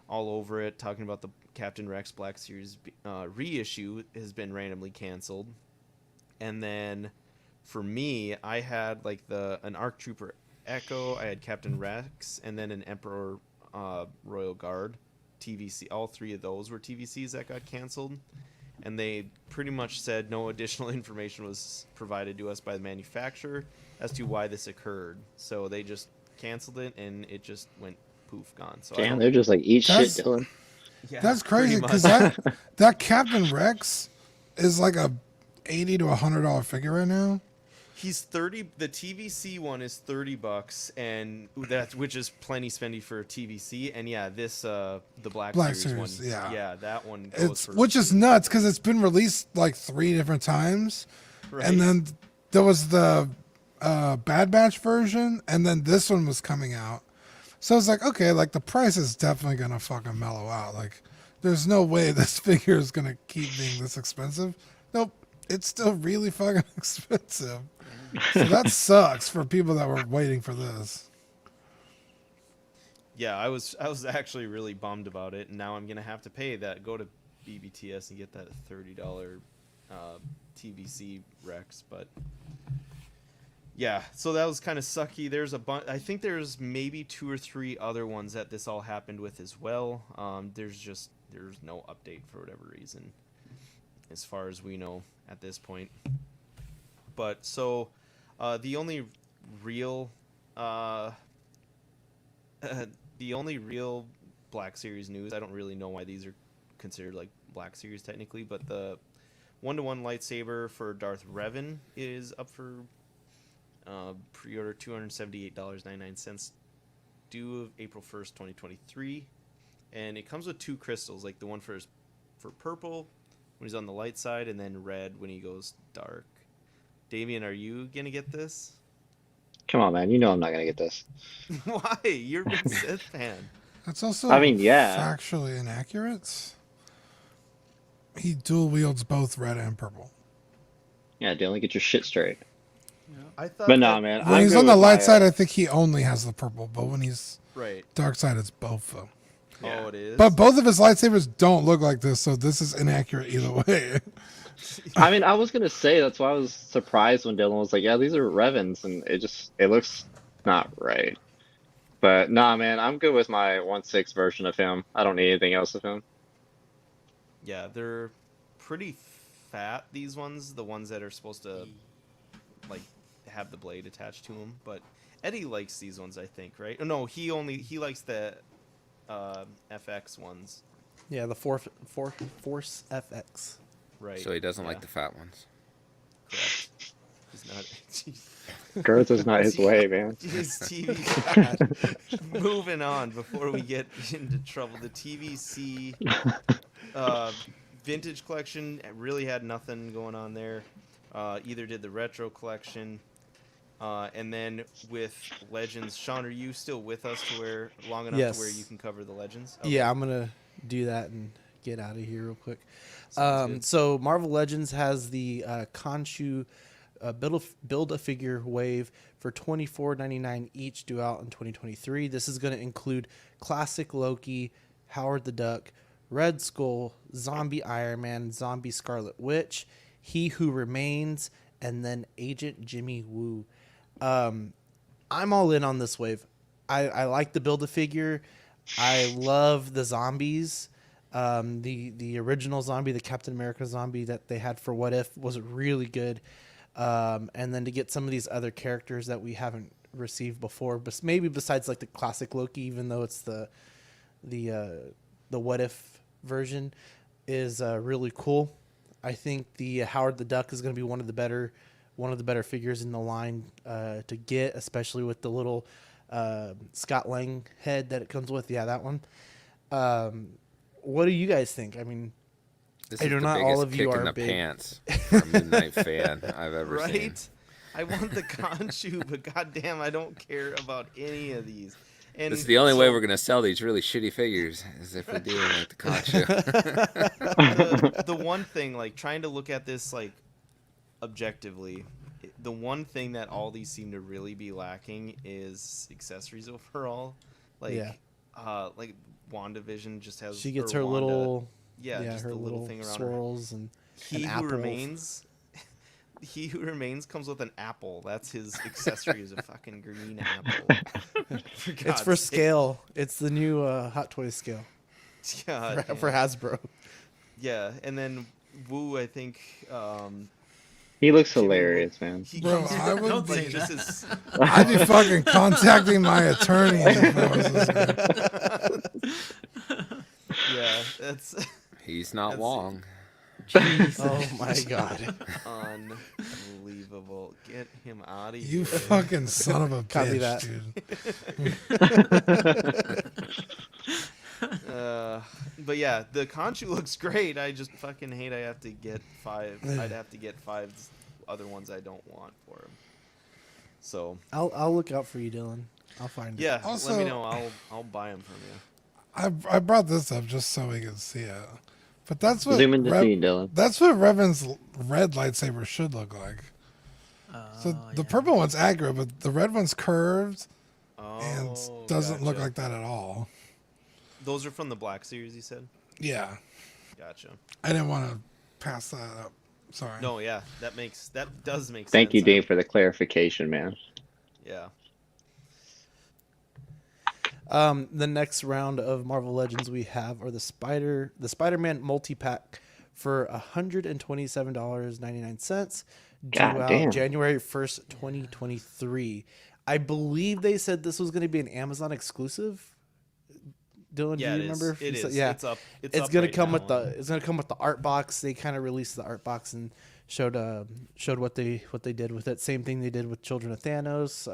all over it, talking about the Captain Rex Black Series reissue has been randomly canceled. And then for me, I had like an ARC Trooper Echo, I had Captain Rex, and then an Emperor Royal Guard TVC. All three of those were TVCs that got canceled. And they pretty much said no additional information was provided to us by the manufacturer as to why this occurred. So they just canceled it, and it just went poof gone. So Damn, they're just like eat shit, Dylan. yeah, That's crazy pretty because much. that Captain Rex is like a $80 to $100 figure right now. He's 30. The TVC one is $30, and which is plenty spendy for TVC. And yeah, this the Black Series one, yeah, that one goes which is nuts because it's been released like 3 different times, right? and then there was the Bad Batch version, and then this one was coming out. So it's like, okay, like the price is definitely gonna fucking mellow out. Like, there's no way this figure is gonna keep being this expensive. Nope, it's still really fucking expensive. So that sucks for people that were waiting for this. Yeah, I was actually really bummed about it, and now I'm gonna have to pay that. Go to BBTS and get that $30 TVC Rex, but yeah, so that was kind of sucky. There's a bunch. I think there's maybe 2 or 3 other ones that this all happened with as well. There's no update for whatever reason, as far as we know at this point. But so the only real Black Series news, I don't really know why these are considered like Black Series technically, but the 1-to-1 lightsaber for Darth Revan is up for pre-order $278.99, due of April 1st, 2023, and it comes with 2 crystals, like the one for purple when he's on the light side, and then red when he goes dark. Damien, are you gonna get this? Come on, man. You know I'm not gonna get this. Why? You're a big Sith fan. That's also factually inaccurate. He dual wields both red and purple. Yeah, Dylan, get your shit straight. I thought, but nah, man. When he's on the light side, I think he only has the purple, but when he's dark side, it's both of them. Yeah. Oh, it is. But both of his lightsabers don't look like this, so this is inaccurate either way. I mean, I was gonna say that's why I was surprised when Dylan was like, "Yeah, these are Revans," and it looks not right. But nah, man, I'm good with my 1/6 version of him. I don't need anything else of him. Yeah, they're pretty fat. These ones, the ones that are supposed to like have the blade attached to them. But Eddie likes these ones, I think, right? No, he likes the FX ones. Yeah, the Force FX. Right. So he doesn't like the fat ones. Correct. He's not. Girth is not his way, man. His TV. Moving on before we get into trouble. The TVC vintage collection really had nothing going on there. Either did the retro collection, and then with Legends. Sean, are you still with us long enough to where you can cover the Legends? Okay. Yeah, I'm gonna do that and get out of here real quick. So Marvel Legends has the Khonshu Build-A-Figure wave for $24.99 each, due out in 2023. This is going to include Classic Loki, Howard the Duck, Red Skull, Zombie Iron Man, Zombie Scarlet Witch, He Who Remains, and then Agent Jimmy Woo. I'm all in on this wave. I like the Build-A-Figure. I love the zombies. The original zombie, the Captain America zombie that they had for What If, was really good. And then to get some of these other characters that we haven't received before, but maybe besides like the classic Loki, even though it's the What If version, is really cool. I think the Howard the Duck is going to be one of the better figures in the line to get, especially with the little Scott Lang head that it comes with. Yeah, that one. What do you guys think? I mean, this I is do the not biggest all of kick you in are the big pants for a Midnight fan I've ever seen. Right? I want the Khonshu, but goddamn, I don't care about any of these. And this is the only way we're gonna sell these really shitty figures, is if we do like the Khonshu. The one thing, like trying to look at this like objectively, the one thing that all these seem to really be lacking is accessories overall. Like WandaVision just has. She gets her little. Yeah, just her the little thing around swirls and He Who Remains. He Who Remains comes with an apple. That's his accessory, is a fucking green apple. It's for scale. It's the new Hot Toys scale. Yeah, for Hasbro. Yeah, and then Woo, I think. He looks Jimmy will- hilarious, man. he- Bro, he's- I would Don't be- say just that. as- I'd be fucking contacting my attorney if I was this guy. Yeah, that's He's not That's- Wong. Oh my god. unbelievable. Get him out of You here. fucking son of a Copy bitch, that. dude. But yeah, the Conchu looks great. I just fucking hate I have to get 5. I'd have to get 5 other ones I don't want for him. So I'll look out for you, Dylan. I'll find it. yeah, Also- let me know. I'll buy them from you. I brought this up just so we can see it. But that's what Zoom in to see, Dylan. that's what Revan's red lightsaber should look like. So the purple one's accurate, but the red one's curved and Oh, doesn't look gotcha. like that at all. Those are from the Black Series, you said? Yeah, Gotcha. I didn't want to pass that up. Sorry. No, yeah, that does make sense. Thank you, Dave, for the clarification, man. Yeah. The next round of Marvel Legends we have are the Spider-Man multi-pack for $127.99 due God out damn. January 1st, 2023. I believe they said this was going to be an Amazon exclusive. Dylan, Yeah, do you remember? It is. Yeah, It's up. it's up gonna right come now. with the art box. They kind of released the art box and showed what they did with it. Same thing they did with Children of Thanos,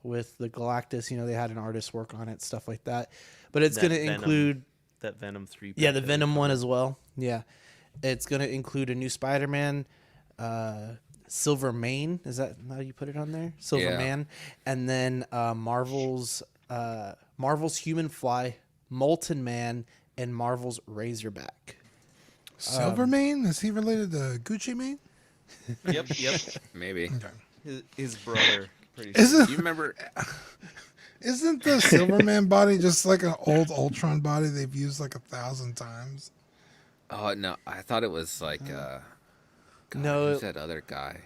with the Galactus. You know, they had an artist work on it, stuff like that. But it's That gonna Venom include that Venom 3. the Venom one as well. Yeah, it's gonna include a new Spider-Man, Silver Mane. Is that how you put it on there? Silver Yeah. Man, and then Marvel's Human Fly, Molten Man, and Marvel's Razorback. Silvermane? Is he related to Gucci Mane? Yep. Maybe. His brother. Pretty Isn't Do you remember? isn't the Silverman body just like an old Ultron body they've used like 1,000 times? Oh no, I thought it was like No. who's that other guy?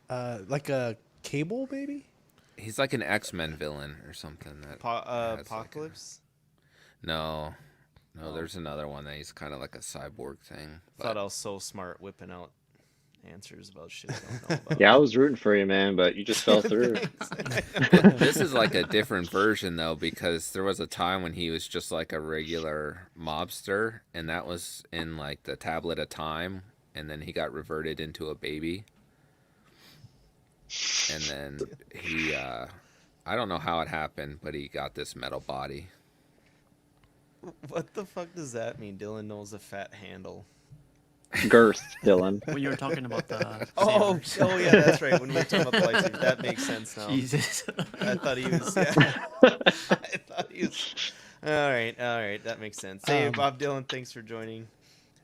Like a Cable, maybe? He's like an X-Men villain or something. That has, like, a- Apocalypse. No, there's another one that he's kind of like a cyborg thing. Thought But I was so smart whipping out answers about shit I don't know about. Yeah, I was rooting for you, man, but you just fell through. this is like a different version though, because there was a time when he was just like a regular mobster, and that was in like the Tablet of Time, and then he got reverted into a baby. And then he, I don't know how it happened, but he got this metal body. What the fuck does that mean? Dylan knows a fat handle. Girth, Dylan. When you were talking about the Oh, sabers. oh yeah, that's right. When we were talking about the lightsaber, that makes sense now. Jesus. I thought he was. Yeah. I thought he was. All right, that makes sense. Hey, Bob Dylan, thanks for joining.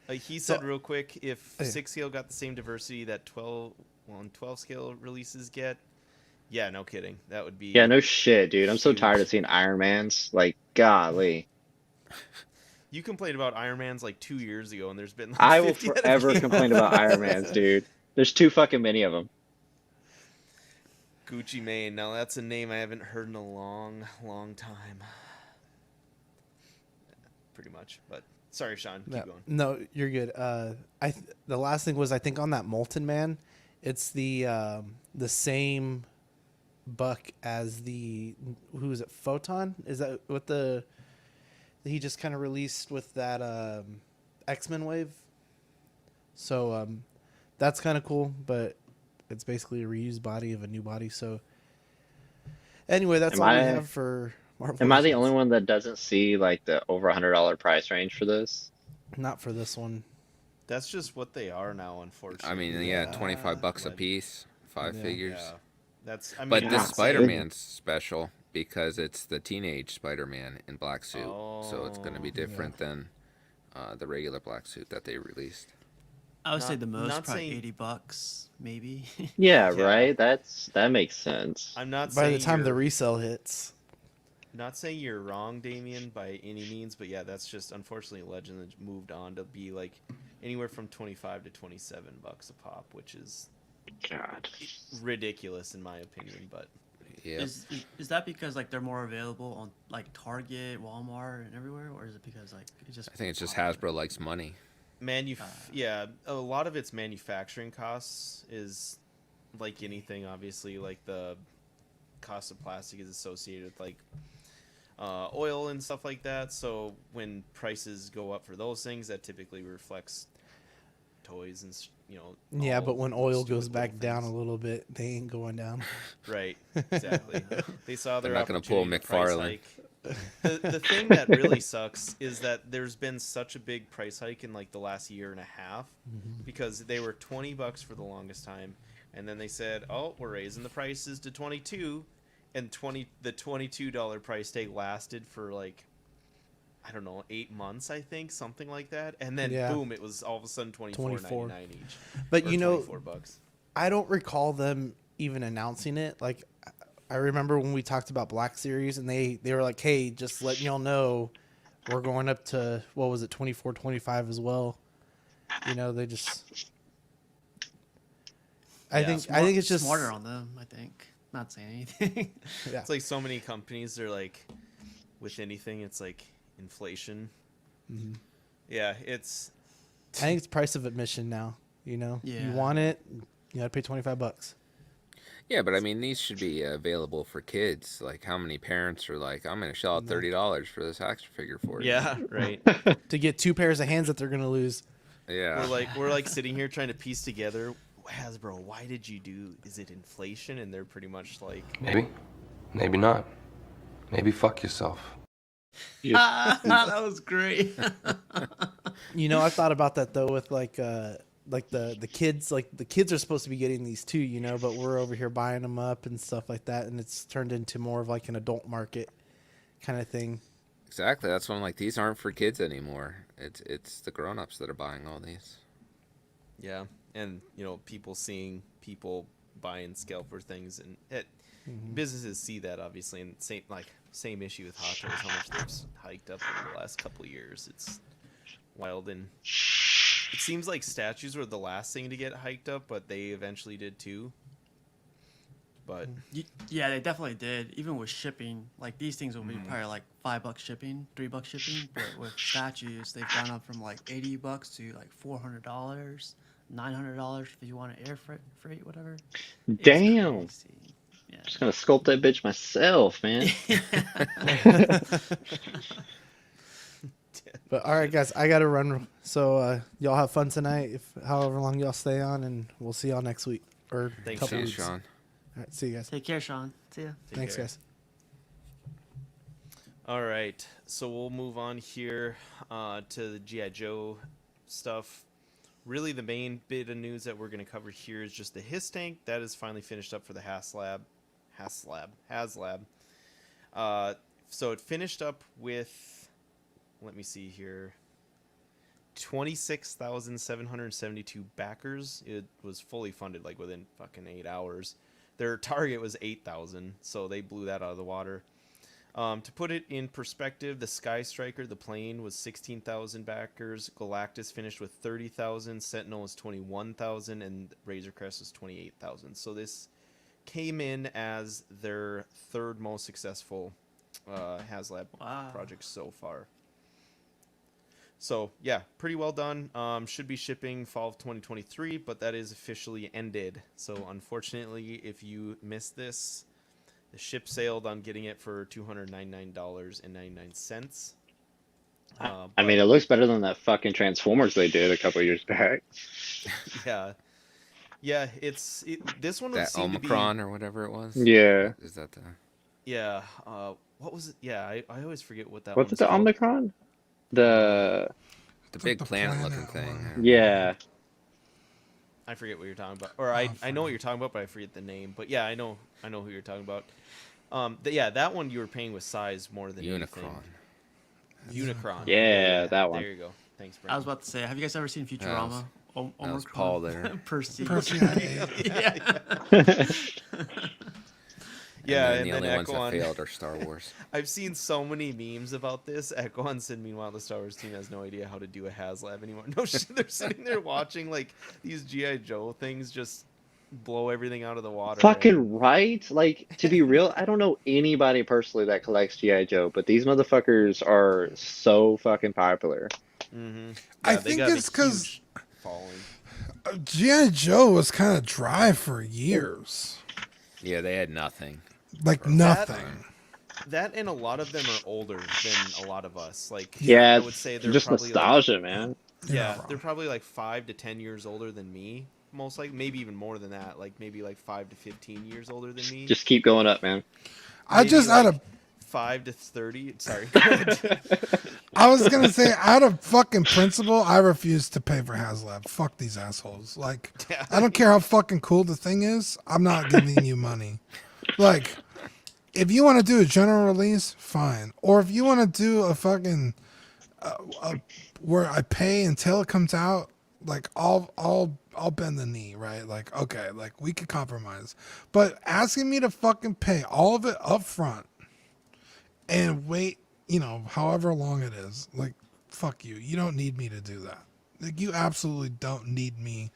He said real quick, if 6 scale got the same diversity that 12 scale releases get, yeah, no kidding, that would be. Yeah, no shit, dude. I'm so Huge. tired of seeing Iron Mans. Like, golly. You complained about Iron Man's like 2 years ago, and there's been. Like I will 50 that have forever came complain out. about Iron Mans, dude. There's too fucking many of them. Gucci Mane. Now that's a name I haven't heard in a long, long time. Pretty much, but sorry, Sean. Keep going. No, you're good. The last thing was I think on that Molten Man, it's the same buck as the who is it? Photon? Is that what he just kind of released with that X-Men wave? So that's kind of cool, but it's basically a reused body of a new body. So anyway, that's all we have for Marvel. Am I the Legends. only one that doesn't see like the over $100 price range for this? Not for this one. That's just what they are now, unfortunately. I mean, yeah, $25 a piece, 5 Yeah. figures. Yeah. That's. I mean, But Yeah. this That's Spider-Man's special because it's the teenage Spider-Man in black suit, so it's going to be Oh, different than the regular black suit that they released. I would say Not- the most not probably saying- $80, maybe. Yeah, Yeah. right? That makes sense. I'm not By saying the time the you're- resale hits. Not saying you're wrong, Damien, by any means, but yeah, that's just unfortunately Legend that moved on to be like anywhere from $25 to $27 a pop, which is God. ridiculous in my opinion. But Yeah. Is that because like they're more available on like Target, Walmart, and everywhere, or is it because like it just? I think it's just Hasbro likes money. Yeah, a lot of its manufacturing costs is like anything. Obviously, like the cost of plastic is associated with like oil and stuff like that. So when prices go up for those things, that typically reflects toys and Yeah, all but when the oil stupid goes back little down a things. little bit, they ain't going down. Right, exactly. They saw their They're not gonna pull opportunity to price Mcfarland. hike. The thing that really sucks is that there's been such a big price hike in like the last year and a half, because they were $20 for the longest time, and then they said, "Oh, we're raising the prices to 22," and the $22 price tag lasted for like, I don't know, 8 months, I think, something like that, and then Yeah. boom, it was all of a sudden $24.99 each. But or you know, $24. I don't recall them even announcing it. Like, I remember when we talked about Black Series, and they were like, "Hey, just letting y'all know, we're going up to, what was it, 24, 25 as well." You know, they just. I think it's just smarter on them. I think not saying anything. Yeah. It's like so many companies, they're like, with anything, it's like inflation. Yeah, it's I think it's price of admission now. You know, Yeah. you want it, you got to pay $25. Yeah, but I mean, these should be available for kids. Like, how many parents are like, I'm going to shell out $30 for this action figure for you? yeah, right. To get 2 pairs of hands that they're gonna lose. Yeah. We're like sitting here trying to piece together, Hasbro, why did you do? Is it inflation? And they're pretty much like, Maybe. Maybe not. Maybe fuck yourself. that was great. You know, I thought about that though with like the kids. Like the kids are supposed to be getting these too, you know, but we're over here buying them up and stuff like that, and it's turned into more of like an adult market kind of thing. Exactly. That's why I'm like, these aren't for kids anymore. It's the grown-ups that are buying all these. yeah, and people seeing people buying scalper things, and businesses see that obviously, and same issue with Hot Toys, how much they've hiked up over the last couple of years. It's wild, and it seems like statues were the last thing to get hiked up, but they eventually did too. But Yeah, they definitely did. Even with shipping, like these things will be probably like $5 shipping, $3 shipping. But with statues, they've gone up from like $80 to like $400, $900 if you want to air freight, whatever. It's Damn. crazy. Yeah. Just gonna sculpt that bitch myself, man. But all right, guys, I gotta run. So y'all have fun tonight, if however long y'all stay on, and we'll see y'all next week or Thanks, couple See you, weeks. Sean. All right, see you guys. Take care, Sean. See ya. Take Thanks, care. guys. All right, so we'll move on here to the G.I. Joe stuff. Really, the main bit of news that we're going to cover here is just the HISS tank. That is finally finished up for the HASLab. So it finished up with, let me see here, 26,772 backers. It was fully funded like within fucking 8 hours. Their target was 8,000, so they blew that out of the water. To put it in perspective, the Sky Striker, the plane, was 16,000 backers. Galactus finished with 30,000. Sentinel was 21,000, and Razor Crest was 28,000. So this came in as their third most successful HasLab project so far. So yeah, pretty well done. Should be shipping fall of 2023, but that is officially ended. So unfortunately, if you missed this, the ship sailed on getting it for $299.99. I mean, it looks better than that fucking Transformers they did a couple years back. Yeah, this one would That seem to be, Omicron or whatever it was. Yeah. Is that the? yeah. What was it? Yeah, I always forget what that What's one's it, the called. Omicron? The The like big the planet-looking planet thing. one. yeah. I forget what you're talking about, or I know what you're talking about, but I forget the name. But yeah, I know who you're talking about. That one you were paying with size more than anything. Unicron. Yeah, that one. There you go. Thanks, I Brandon. was about to say, have you guys ever seen Futurama? That was Omicron? Paul there. Percy. Percy. Yeah, and then the only ones that Echo-On. failed are Star Wars. I've seen so many memes about this. Echo-On said, meanwhile, the Star Wars team has no idea how to do a HasLab anymore. No shit, they're sitting there watching like these G.I. Joe things just blow everything out of the water. Fucking right? Like, to be real, I don't know anybody personally that collects G.I. Joe, but these motherfuckers are so fucking popular. Mm-hmm. I think it's because following. G.I. Joe was kind of dry for years. Yeah, they had nothing. Like nothing. That and a lot of them are older than a lot of us. Like, Yeah, I would say they're just probably nostalgia, man. Yeah, they're probably like 5 to 10 years older than me. Most likely, maybe even more than that. Like maybe like 5 to 15 years older than me. Just keep going up, man. I just like out of 5 to 30. Sorry. I was gonna say, out of fucking principle, I refuse to pay for HasLab. Fuck these assholes. Like, I don't care how fucking cool the thing is. I'm not giving you money. Like, if you want to do a general release, fine. Or if you want to do a fucking where I pay until it comes out, like I'll bend the knee, right? Like, okay, like we could compromise. But asking me to fucking pay all of it up front and wait, however long it is, like, fuck you. You don't need me to do that. Like, you absolutely don't need me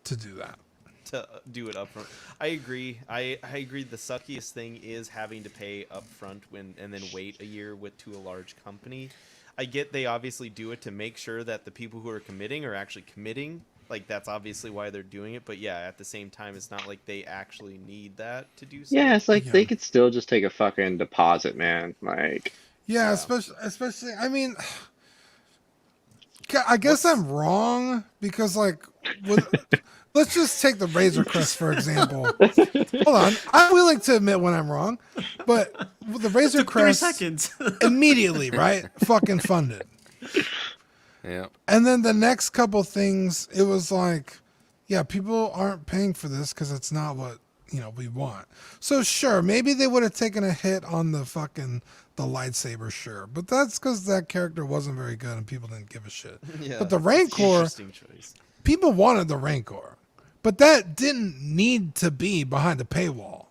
to do that. To do it upfront. I agree. I agree. The suckiest thing is having to pay upfront and then wait a year to a large company. I get they obviously do it to make sure that the people who are committing are actually committing. Like, that's obviously why they're doing it. But yeah, at the same time, it's not like they actually need that to do so. Yeah, it's like they could still just take a fucking deposit, man. Like, yeah, especially. I mean, I guess I'm wrong because, like, let's just take the Razor Crest for example. Hold on, I'm willing to admit when I'm wrong, but with the Razor Crest, 3 seconds. immediately, right? Fucking funded. Yeah. And then the next couple things, it was like, yeah, people aren't paying for this because it's not what we want. So sure, maybe they would have taken a hit on the lightsaber, sure, but that's because that character wasn't very good and people didn't give a shit. Yeah, but the Rancor, people wanted the Rancor, but that didn't need to be behind a paywall.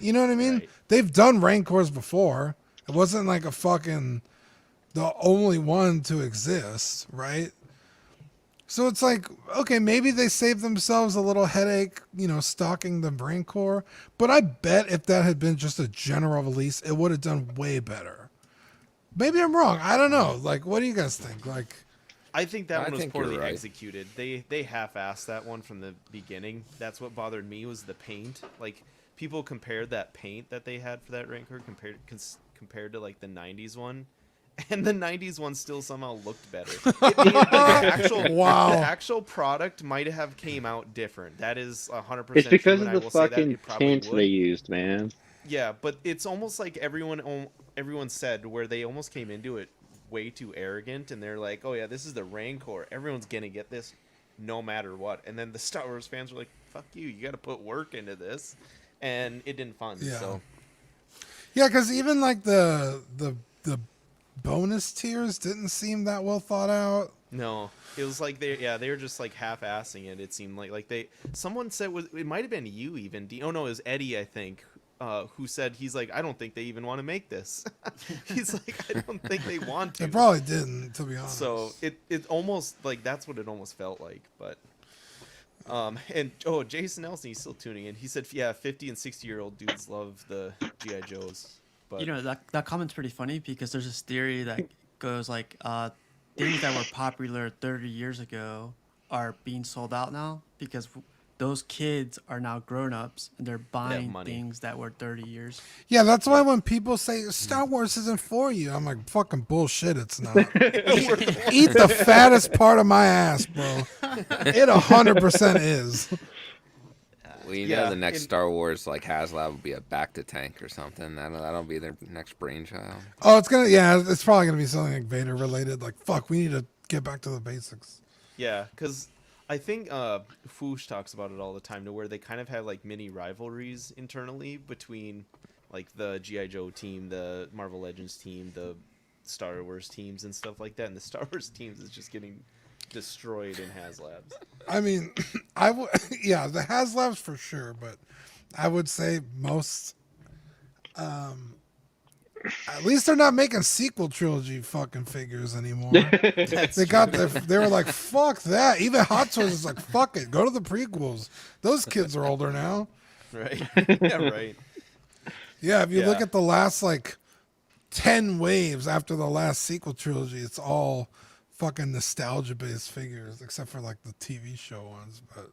You know what I mean? Right. They've done Rancors before. It wasn't like a fucking the only one to exist, right? So it's like, okay, maybe they saved themselves a little headache, stocking the Rancor. But I bet if that had been just a general release, it would have done way better. Maybe I'm wrong. I don't know. Like, what do you guys think? Like, I think that one was think poorly you're right. executed. They half-assed that one from the beginning. That's what bothered me was the paint. Like, people compared that paint that they had for that Rancor compared to like the 90s one. And the 90s one still somehow looked better. The actual product might have came out different. That is 100% true. it's because and of the fucking tint they used, man. Yeah, but it's almost like everyone said where they almost came into it way too arrogant, and they're like, oh yeah, this is the Rancor. Everyone's gonna get this no matter what. And then the Star Wars fans were like, fuck you, you gotta put work into this. And it didn't fund. yeah. So Yeah, because even like the bonus tiers didn't seem that well thought out. no, it was like they were just like half-assing it. It seemed like someone said it might have been you even. Oh no, it was Eddie, I think, who said he's like, I don't think they even want to make this. He's like, I don't think they want to. They probably didn't, to be honest. So it almost like that's what it almost felt like, but. And Jason Nelson, he's still tuning in. He said, yeah, 50 and 60-year-old dudes love the G.I. Joes. But that comment's pretty funny because there's this theory that goes like things that were popular 30 years ago are being sold out now because those kids are now grown-ups and they're buying things that were 30 years. Yeah, that's why when people say Star Wars isn't for you, I'm like, fucking bullshit, it's not. Eat the fattest part of my ass, bro. It 100% is. Well, know the next Star Wars like HasLab will be a back to tank or something. That'll be their next brainchild. Oh, it's probably gonna be something like Vader related. Like, fuck, we need to get back to the basics. Yeah, because I think Foosh talks about it all the time, to where they kind of have like mini rivalries internally between like the G.I. Joe team, the Marvel Legends team, the Star Wars teams and stuff like that. And the Star Wars teams is just getting destroyed in HasLabs. I mean, the HasLabs for sure, but I would say most, at least they're not making sequel trilogy fucking figures anymore. They were like, fuck that. Even Hot Toys is like, fuck it, go to the prequels. Those kids are older now. Right. Yeah, right. Yeah, if you look at the last like 10 waves after the last sequel trilogy, it's all fucking nostalgia based figures, except for like the TV show ones. But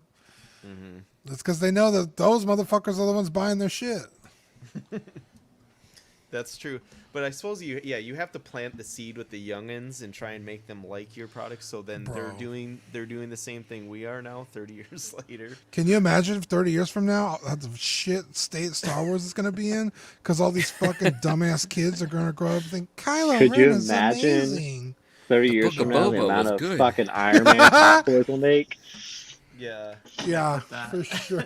that's because they know that those motherfuckers are the ones buying their shit. That's true, but I suppose you have to plant the seed with the youngins and try and make them like your products. So then they're doing the same thing we are now, 30 years later. Can you imagine if 30 years from now, the shit state Star Wars is gonna be in? Because all these fucking dumbass kids are gonna grow up and think Kylo Could Ren you is imagine amazing. 30 years Book of from now, the Boba amount was of good. fucking Iron Man toys will make? Yeah. Yeah, that. for sure.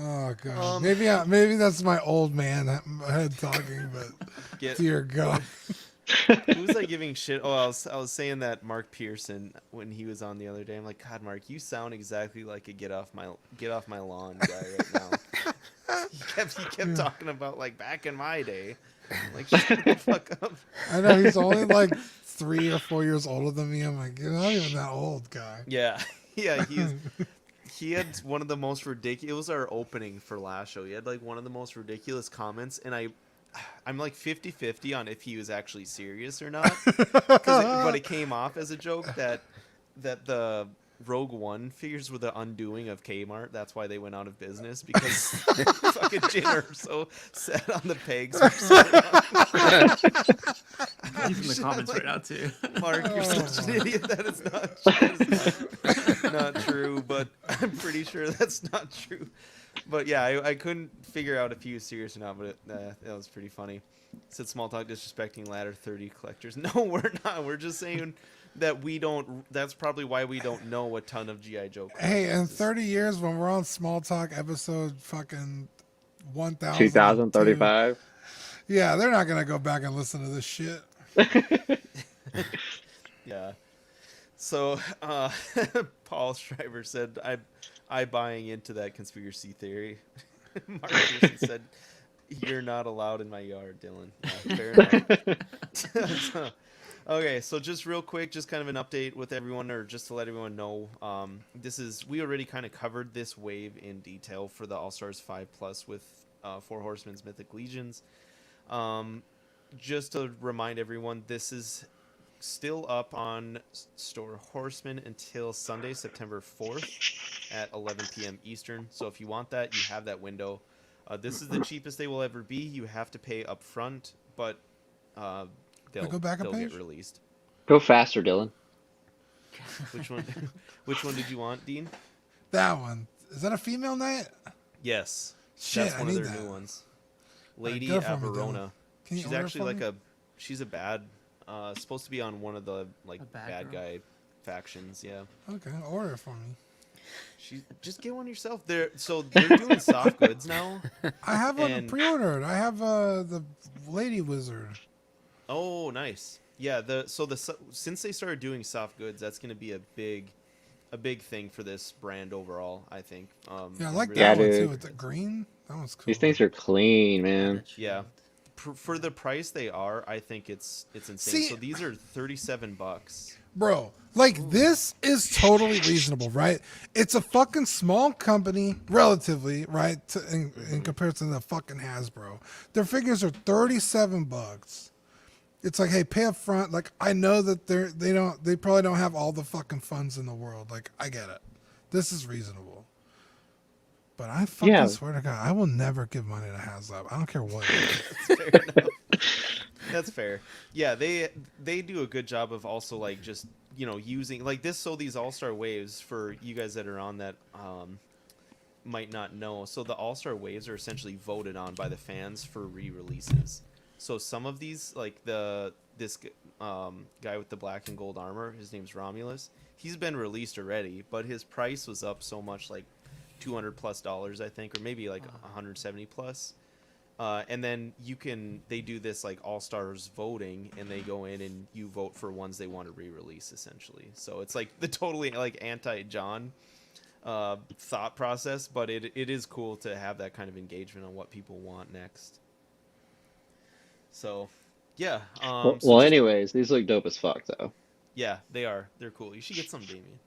Oh god, maybe that's my old man head talking, but dear God. Who was I giving shit? Oh, I was saying that Mark Pearson when he was on the other day. I'm like, God, Mark, you sound exactly like a get off my lawn guy right now. he kept talking about like back in my day. I'm like, shut the fuck up. I know he's only like 3 or 4 years older than me. I'm like, you're not even that old, guy. Yeah, he had one of the most ridiculous. It was our opening for last show. He had like one of the most ridiculous comments, and I'm like 50-50 on if he was actually serious or not. But it came off as a joke that the Rogue One figures were the undoing of Kmart. That's why they went out of business, because fucking Jin Urso sat on the pegs. He's in the comments right now too. Mark, you're such an idiot. That is not true, but I'm pretty sure that's not true. But yeah, I couldn't figure out if he was serious or not, but that was pretty funny. It said small talk disrespecting ladder 30 collectors. No, we're not. We're just saying that we don't. That's probably why we don't know a ton of G.I. Joe. Hey, in 30 years, when we're on Small Talk episode fucking 1000, 2035. Yeah, they're not gonna go back and listen to this shit. Yeah. So, Paul Schreiber said, I buying into that conspiracy theory. Mark Pearson said, you're not allowed in my yard, Dylan. Yeah, fair enough. Okay, so just real quick, just kind of an update with everyone, or just to let everyone know, we already kind of covered this wave in detail for the All-Stars 5+ with Four Horsemen's Mythic Legions. Just to remind everyone, this is still up on Store Horseman until Sunday, September 4th at 11 p.m. Eastern. So if you want that, you have that window. This is the cheapest they will ever be. You have to pay up front, but they'll get released. Go faster, Dylan. Which one? Which one did you want, Dean? That one. Is that a female knight? Yes. Shit, that's one of their new ones. Lady Averona. She's actually like she's a bad, supposed to be on one of the like bad guy factions. Yeah. Okay, order it for me. Just get one yourself. They're doing soft goods now. I have one pre-ordered. I have the Lady Wizard. Oh, nice. Yeah. Since they started doing soft goods, that's going to be a big thing for this brand overall, I think. Yeah, I like that one too. With the green, that one's cool. These things are clean, man. Yeah. For the price they are, I think it's insane. So these are $37. Bro, like this is totally reasonable, right? It's a fucking small company, relatively, right? In comparison to the fucking Hasbro, their figures are $37. It's like, hey, pay up front. Like, I know that they probably don't have all the fucking funds in the world. Like, I get it. This is reasonable. But I fucking swear to God, I will never give money to HasLab. I don't care what. That's fair enough. That's fair. Yeah, they do a good job of also like just using like this. So these All-Star waves, for you guys that are on that might not know. So the All-Star waves are essentially voted on by the fans for re-releases. So some of these, like this guy with the black and gold armor, his name's Romulus. He's been released already, but his price was up so much, like $200+, I think, or maybe like $170+. And then they do this like All-Stars voting, and they go in and you vote for ones they want to re-release, essentially. So it's like the totally like anti-John thought process, but it is cool to have that kind of engagement on what people want next. So, yeah. Anyways, these look dope as fuck, though. Yeah, they are. They're cool. You should get some, Damien.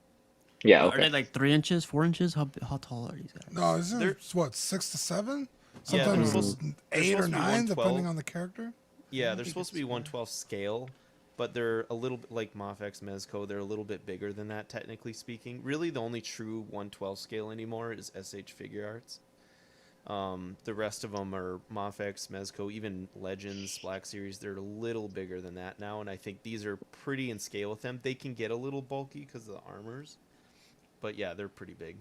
Yeah, okay. Are they like 3 inches, 4 inches? How tall are these guys? No, they're what, 6 to 7? Sometimes 8 or 9, depending on the character. Yeah, they're supposed to be 1/12 scale, but they're a little bit like Mafex Mezco. They're a little bit bigger than that, technically speaking. Really, the only true 1/12 scale anymore is SH Figure Arts. The rest of them are Mafex, Mezco, even Legends, Black Series. They're a little bigger than that now, and I think these are pretty in scale with them. They can get a little bulky because of the armors, but yeah, they're pretty big.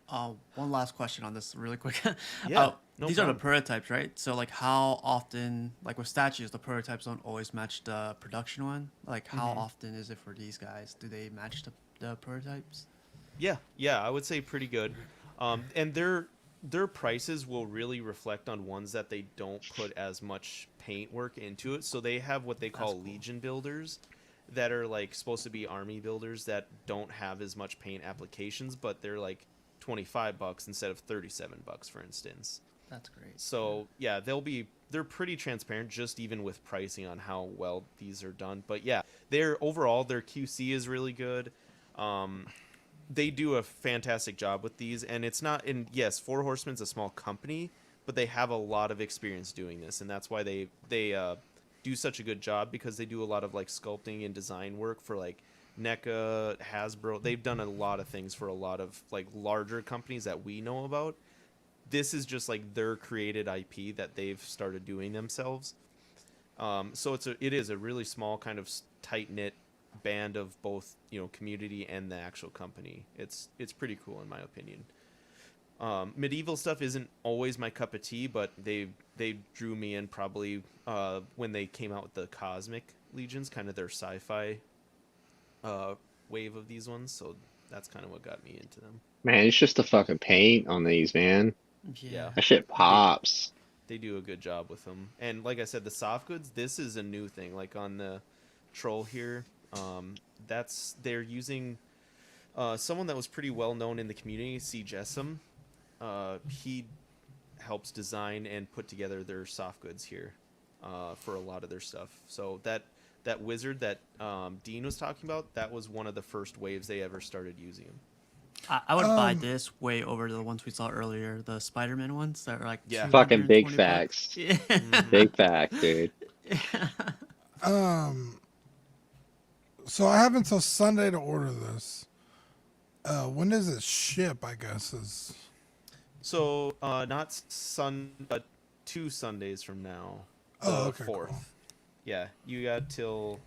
One last question on this, really quick. Yeah, no these are the problem. prototypes, right? So, like, how often, like with statues, the prototypes don't always match the production one. Like, how often is it for these guys? Do they match the prototypes? Yeah, I would say pretty good. And their prices will really reflect on ones that they don't put as much paint work into it. So they have what they call Legion builders that are like supposed to be army builders that don't have as much paint applications, but they're like $25 instead of $37, for instance. That's great. So yeah, they're pretty transparent, just even with pricing on how well these are done. But yeah, their QC is really good. They do a fantastic job with these, and it's not. And yes, Four Horsemen's a small company, but they have a lot of experience doing this, and that's why they do such a good job, because they do a lot of like sculpting and design work for like NECA, Hasbro. They've done a lot of things for a lot of like larger companies that we know about. This is just like their created IP that they've started doing themselves. So it is a really small kind of tight knit band of both, community and the actual company. It's pretty cool in my opinion. Medieval stuff isn't always my cup of tea, but they drew me in probably when they came out with the Cosmic Legions, kind of their sci-fi wave of these ones. So that's kind of what got me into them. Man, it's just the fucking paint on these, man. Yeah. That shit pops. They do a good job with them. And like I said, the soft goods, this is a new thing. Like on the Troll here, they're using someone that was pretty well known in the community, C. Jessam. He helps design and put together their soft goods here for a lot of their stuff. So that wizard that Dean was talking about, that was one of the first waves they ever started using him. I would buy this way over the ones we saw earlier, the Spider-Man ones that are like fucking big $220. facts. Yeah. Big facts, dude. So I have until Sunday to order this. When does it ship? I guess is. So not but 2 Sundays from now. Oh, okay, 4th. cool. Yeah, you got till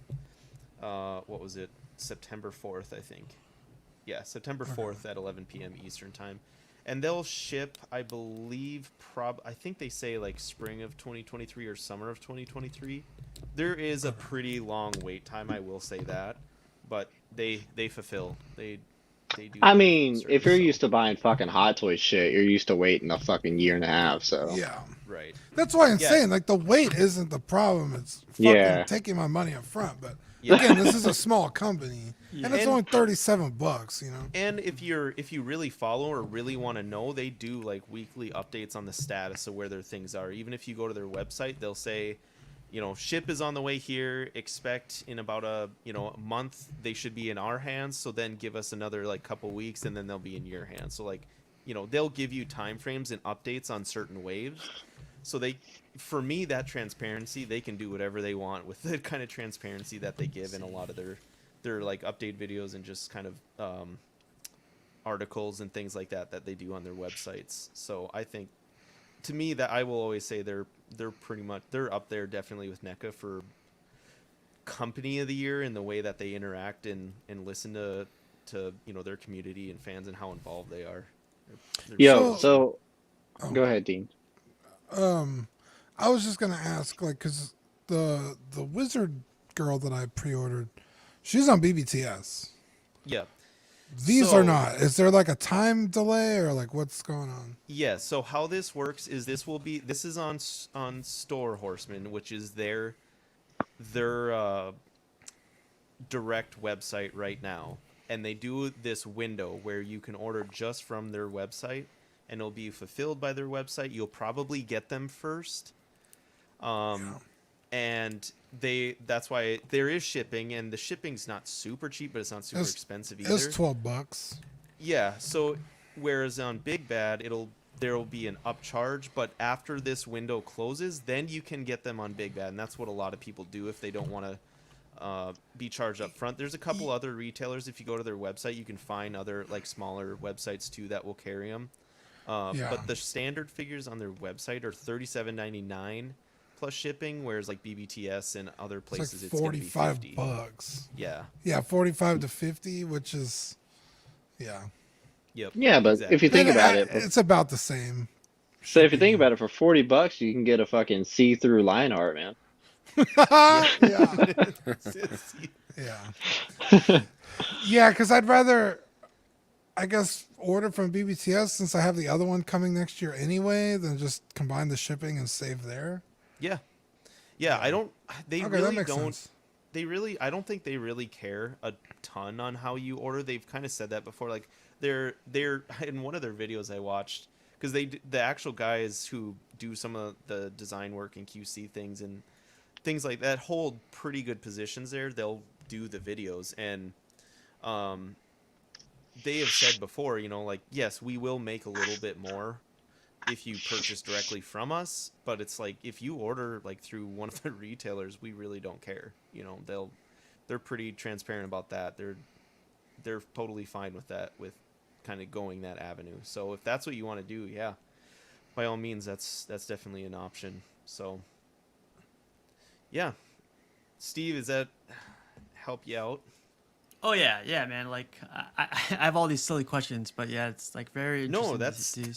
what was it? September 4th, I think. Yeah, September 4th at 11 p.m. Eastern time. And they'll ship, I believe, I think they say like spring of 2023 or summer of 2023. There is a pretty long wait time, I will say that, but they fulfill. They do. I mean, if you're service, used to buying fucking Hot Toys shit, you're used to waiting a fucking year and a half, so. Yeah. right. That's why I'm saying, like, the wait isn't the problem. It's fucking taking my money up front. But again, this is a small company, and it's only $37, And if you really follow or really want to know, they do like weekly updates on the status of where their things are. Even if you go to their website, they'll say, ship is on the way here. Expect in about a month they should be in our hands. So then give us another like couple weeks, and then they'll be in your hands. So like, they'll give you time frames and updates on certain waves. So for me, that transparency, they can do whatever they want with the kind of transparency that they give in a lot of their like update videos and just kind of articles and things like that they do on their websites. So I think, to me, that I will always say they're pretty much, they're up there definitely with NECA for company of the year in the way that they interact and listen to their community and fans and how involved they are. So go ahead, Dean. I was just gonna ask, like, because the wizard girl that I pre-ordered, she's on BBTS. Yeah. These are not. Is there like a time delay or like what's going on? Yeah. So how this works is this is on Store Horseman, which is their direct website right now, and they do this window where you can order just from their website. And it'll be fulfilled by their website. You'll probably get them first. And that's why there is shipping, and the shipping's not super cheap, but it's not super expensive either. It's $12. Yeah, so whereas on Big Bad, there will be an upcharge, but after this window closes, then you can get them on Big Bad, and that's what a lot of people do if they don't want to be charged up front. There's a couple other retailers. If you go to their website, you can find other like smaller websites too that will carry them. But the standard figures on their website are $37.99 plus shipping, whereas like BBTS and other places it's like it's gonna be $50. $45. Yeah, 45 to 50, which is yep. Yeah, but exactly. if you think about it, it's about the same. so if you think about it, for $40, you can get a fucking see-through line art, man. Yeah, because I'd rather, I guess, order from BBTS since I have the other one coming next year anyway, than just combine the shipping and save there. Yeah. I don't. They Okay, that really makes don't. sense. They really. I don't think they really care a ton on how you order. They've kind of said that before. Like they're in one of their videos I watched, because the actual guys who do some of the design work and QC things and things like that hold pretty good positions there. They'll do the videos, and they have said before, like, yes, we will make a little bit more if you purchase directly from us, but it's like if you order like through one of the retailers, we really don't care. They're pretty transparent about that. They're totally fine with that, with kind of going that avenue. So if that's what you want to do, yeah, by all means, that's definitely an option. So yeah, Steve, does that help you out? Oh yeah, man. Like I have all these silly questions, but yeah, it's like very interesting. No,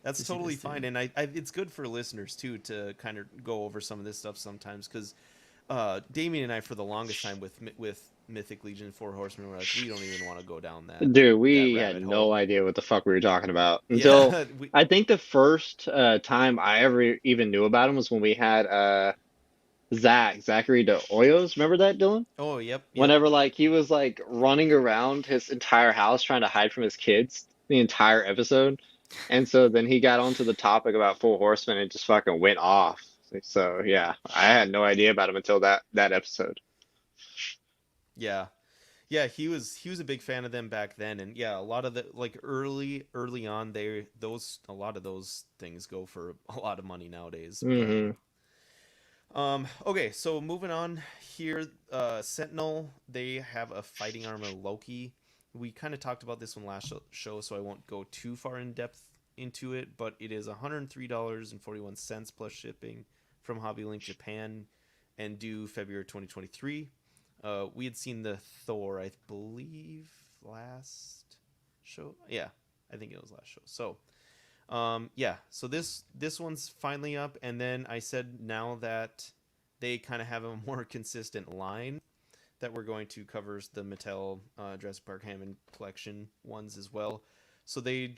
that's totally fine, and I it's good for listeners too to kind of go over some of this stuff sometimes, because Damien and I, for the longest time with Mythic Legion 4 Horsemen, were like, we don't even want to go down that. Dude, we that had rabbit no hole. idea what the fuck we were talking about until Yeah, I think the first time I ever even knew about him was when we had Zachary de Hoyos. Remember that, Dylan? Oh, yep. Whenever like he was like running around his entire house trying to hide from his kids the entire episode. And so then he got onto the topic about Four Horsemen and just fucking went off. So yeah, I had no idea about him until that episode. Yeah, he was a big fan of them back then, and yeah, a lot of the like early on, a lot of those things go for a lot of money nowadays. Mm-hmm. Okay, so moving on here, Sentinel, they have a fighting armor Loki. We kind of talked about this one last show, so I won't go too far in depth into it, but it is $103.41 plus shipping from Hobby Link Japan and due February 2023. We had seen the Thor, I believe, last show. Yeah, I think it was last show. So, so this one's finally up, and then I said now that they kind of have a more consistent line that we're going to cover the Mattel Jurassic Park Hammond collection ones as well. So these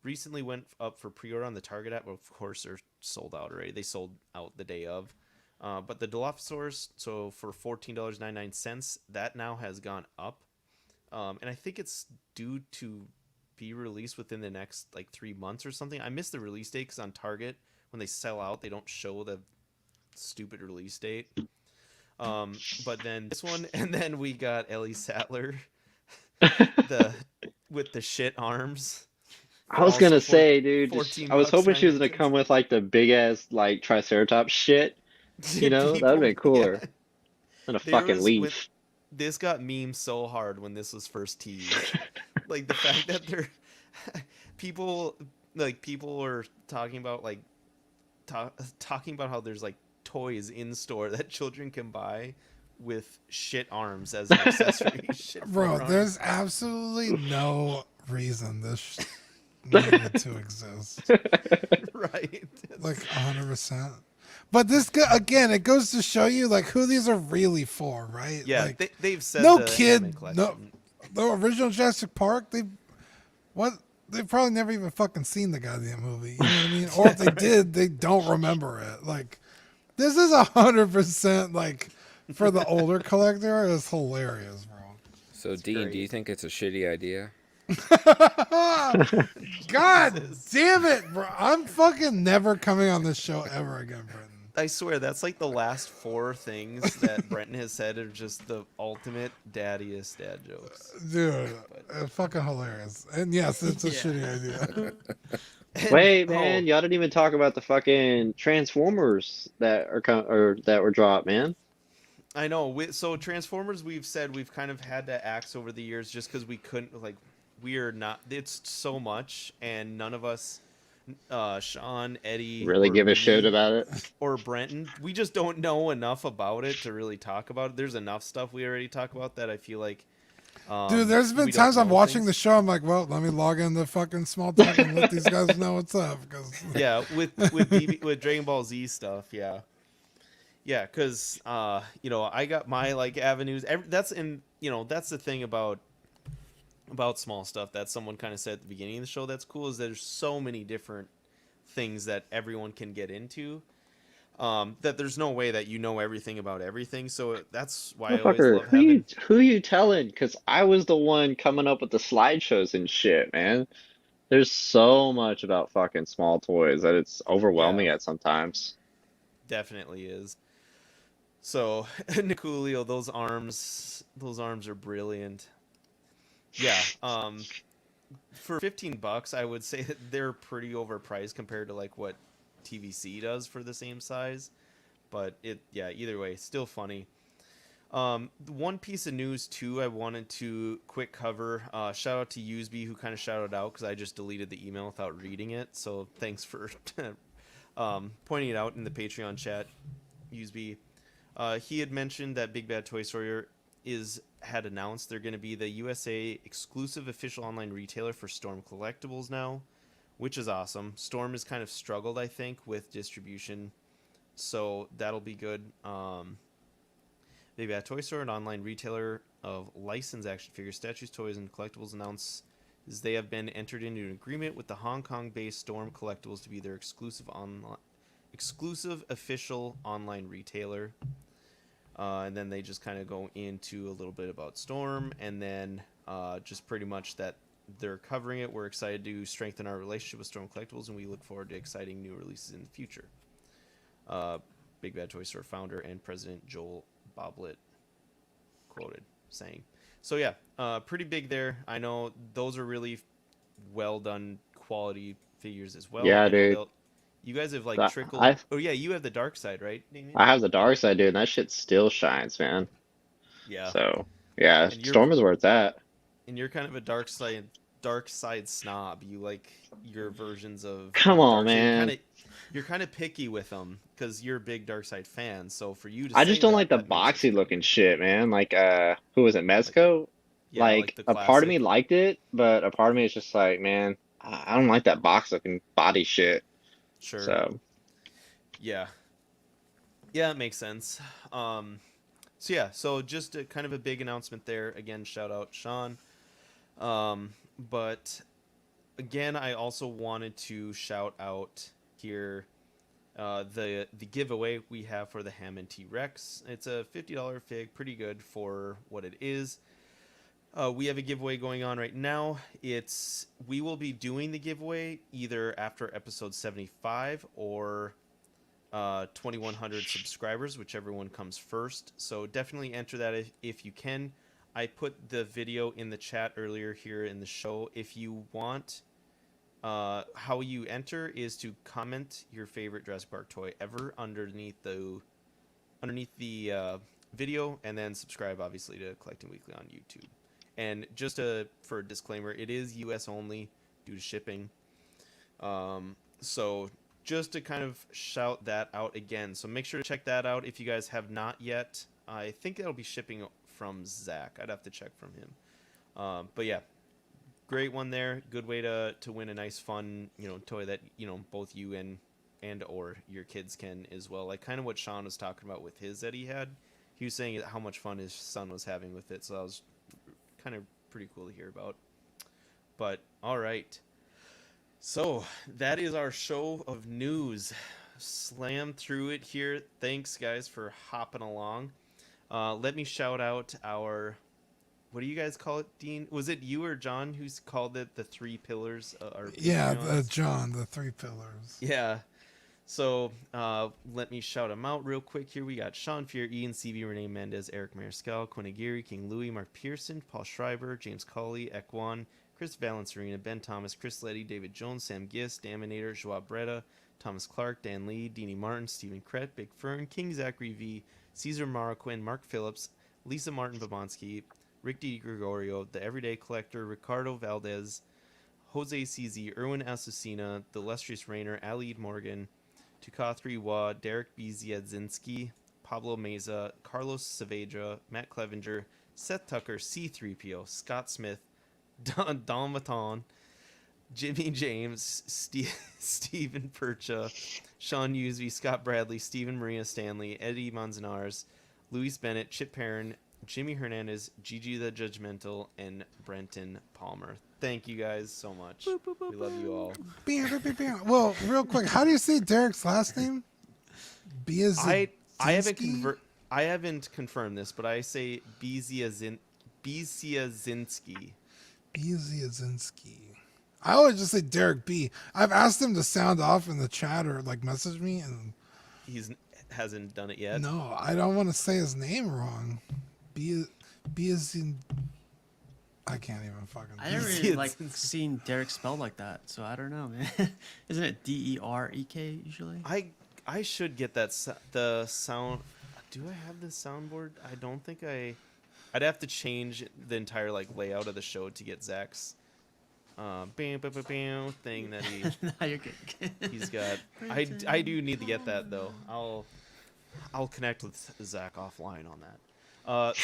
recently went up for pre-order on the Target app. Well, of course, they're sold out already. They sold out the day of. But the Dilophosaurus, so for $14.99, that now has gone up. And I think it's due to be released within the next like 3 months or something. I missed the release date because on Target, when they sell out, they don't show the stupid release date. But then this one, and then we got Ellie Sattler, with the shit arms. I was gonna say, dude, I was hoping she was gonna $14.99. come with like the big ass like Triceratops shit. You know, that would've been cooler than a fucking leaf. This got memed so hard when this was first teased. Like the fact that people are talking about like talking about how there's like toys in store that children can buy with shit arms as an accessory. Bro, there's absolutely no reason this needed to exist. Right. Like 100%. But this again, it goes to show you like who these are really for, right? Yeah, like, they've said no the kid, Hammond collection. the original Jurassic Park. They've probably never even fucking seen the goddamn movie. You know what I mean? Or if they did, they don't remember it. Like, this is 100% like for the older collector. It's hilarious, bro. So, Dean, do you think it's a shitty idea? God damn it, bro! I'm fucking never coming on this show ever again, Brenton. I swear that's like the last 4 things that Brenton has said are just the ultimate daddiest dad jokes. Dude, it's fucking hilarious. And yes, it's a Yeah. shitty idea. And- Wait, oh, man, y'all didn't even talk about the fucking Transformers that are or that were dropped, man. I know. So Transformers, we've said we've kind of had to axe over the years just because we couldn't, like, we are not. It's so much, and none of us, Sean, Eddie, Really or give a me, shit about it. or Brenton, we just don't know enough about it to really talk about it. There's enough stuff we already talk about that I feel like. Dude, there's been we don't times I'm know watching the things. show. I'm like, well, let me log in the fucking small talk and let these guys know what's up. Cause Yeah, with with Dragon Ball Z stuff, yeah. Yeah, because I got my like avenues. That's the thing about small stuff that someone kind of said at the beginning of the show. That's cool is there's so many different things that everyone can get into. That there's no way that you know everything about everything. So that's why I always love having. Who you telling? Because I was the one coming up with the slideshows and shit, man. There's so much about fucking small toys that it's overwhelming Yeah. at sometimes. Definitely is. So Nicolio, those arms are brilliant. Yeah. For $15, I would say that they're pretty overpriced compared to like what TVC does for the same size. But either way, still funny. One piece of news too I wanted to quick cover. Shout out to Useby who kind of shouted out because I just deleted the email without reading it. So thanks for pointing it out in the Patreon chat, Useby. He had mentioned that Big Bad Toy Store had announced they're going to be the USA exclusive official online retailer for Storm Collectibles now, which is awesome. Storm has kind of struggled, I think, with distribution, so that'll be good. Big Bad Toy Store, an online retailer of licensed action figures, statues, toys, and collectibles, announced they have been entered into an agreement with the Hong Kong-based Storm Collectibles to be their exclusive official online retailer. And then they just kind of go into a little bit about Storm, and then just pretty much that they're covering it. We're excited to strengthen our relationship with Storm Collectibles, and we look forward to exciting new releases in the future. Big Bad Toy Store founder and president Joel Boblet quoted saying. So yeah, pretty big there. I know those are really well done quality figures as well. Yeah, dude. You guys have like That- trickled. I- Oh yeah, you have the dark side, right, Damien? I have the dark side, dude, and that shit still shines, man. Yeah. So, yeah, And Storm is where it's at. And you're kind of a dark side snob. You like your versions of. Come on, Darkseid. man. You're kind of picky with them because you're a big dark side fan. So for you to, I just say don't that, like the that makes boxy looking shit, man. Like, who was it, Mezco? Yeah, like the a part of me classic. liked it, but a part of me is just like, man, I don't like that box looking body shit. Sure. So, Yeah. Yeah, it makes sense. So just a kind of a big announcement there. Again, shout out Sean. But again, I also wanted to shout out here the giveaway we have for the Hammond T-Rex. It's a $50 fig, pretty good for what it is. We have a giveaway going on right now. We will be doing the giveaway either after episode 75 or 2,100 subscribers, whichever one comes first. So definitely enter that if you can. I put the video in the chat earlier here in the show. If you want, how you enter is to comment your favorite Jurassic Park toy ever underneath the video, and then subscribe obviously to Collecting Weekly on YouTube. And just for a disclaimer, it is US only due to shipping. So just to kind of shout that out again. So make sure to check that out if you guys have not yet. I think that'll be shipping from Zach. I'd have to check from him. But yeah, great one there. Good way to win a nice, fun, toy that, both you and or your kids can as well. Like kind of what Sean was talking about with his that he had. He was saying how much fun his son was having with it. So that was kind of pretty cool to hear about. But all right. So that is our show of news. Slam through it here. Thanks guys for hopping along. Let me shout out our, what do you guys call it, Dean? Was it you or John who's called it the 3 pillars? Yeah, John, the 3 pillars. Yeah. So let me shout them out real quick here. We got Sean Fear, Ian CB, Renee Mendez, Eric Mariscal, Quinn Aguirre, King Louie, Mark Pearson, Paul Schreiber, James Colley, Ekwan, Chris Valencerina, Ben Thomas, Chris Letty, David Jones, Sam Gist, Daminator, Joao Bretta, Thomas Clark, Dan Lee, Deanie Martin, Stephen Kret, Big Fern, King Zachary V, Caesar Maraquin, Mark Phillips, Lisa Martin Babonsky, Rick D. Gregorio, The Everyday Collector, Ricardo Valdez, Jose CZ, Erwin Asusina, The Illustrious Rainer, Ali Morgan, Tukathri Wa, Derek B. Ziadzinski, Pablo Meza, Carlos Saavedra, Matt Clevenger, Seth Tucker, C3PO, Scott Smith, Don Maton, Jimmy James, Stephen Percha, Sean Usby, Scott Bradley, Stephen Maria Stanley, Eddie Manzanares, Luis Bennett, Chip Perrin, Jimmy Hernandez, Gigi the Judgmental, and Brenton Palmer. Thank you guys so much. We love you all. Well, real quick, how do you say Derek's last name? I haven't confirmed this, but I say Biziazinski. Biziazinski. I always just say Derek B. I've asked him to sound off in the chat or like message me, and hasn't done it yet. No, I don't want to say his name wrong. Biazin. I can't even fucking. I never really like seen Derek spelled like that, so I don't know, man. Isn't it Derek usually? I should get that the sound. Do I have the soundboard? I don't think I'd have to change the entire like layout of the show to get Zach's thing that he. No, you're good. He's got. I do need to get that though. I'll connect with Zach offline on that.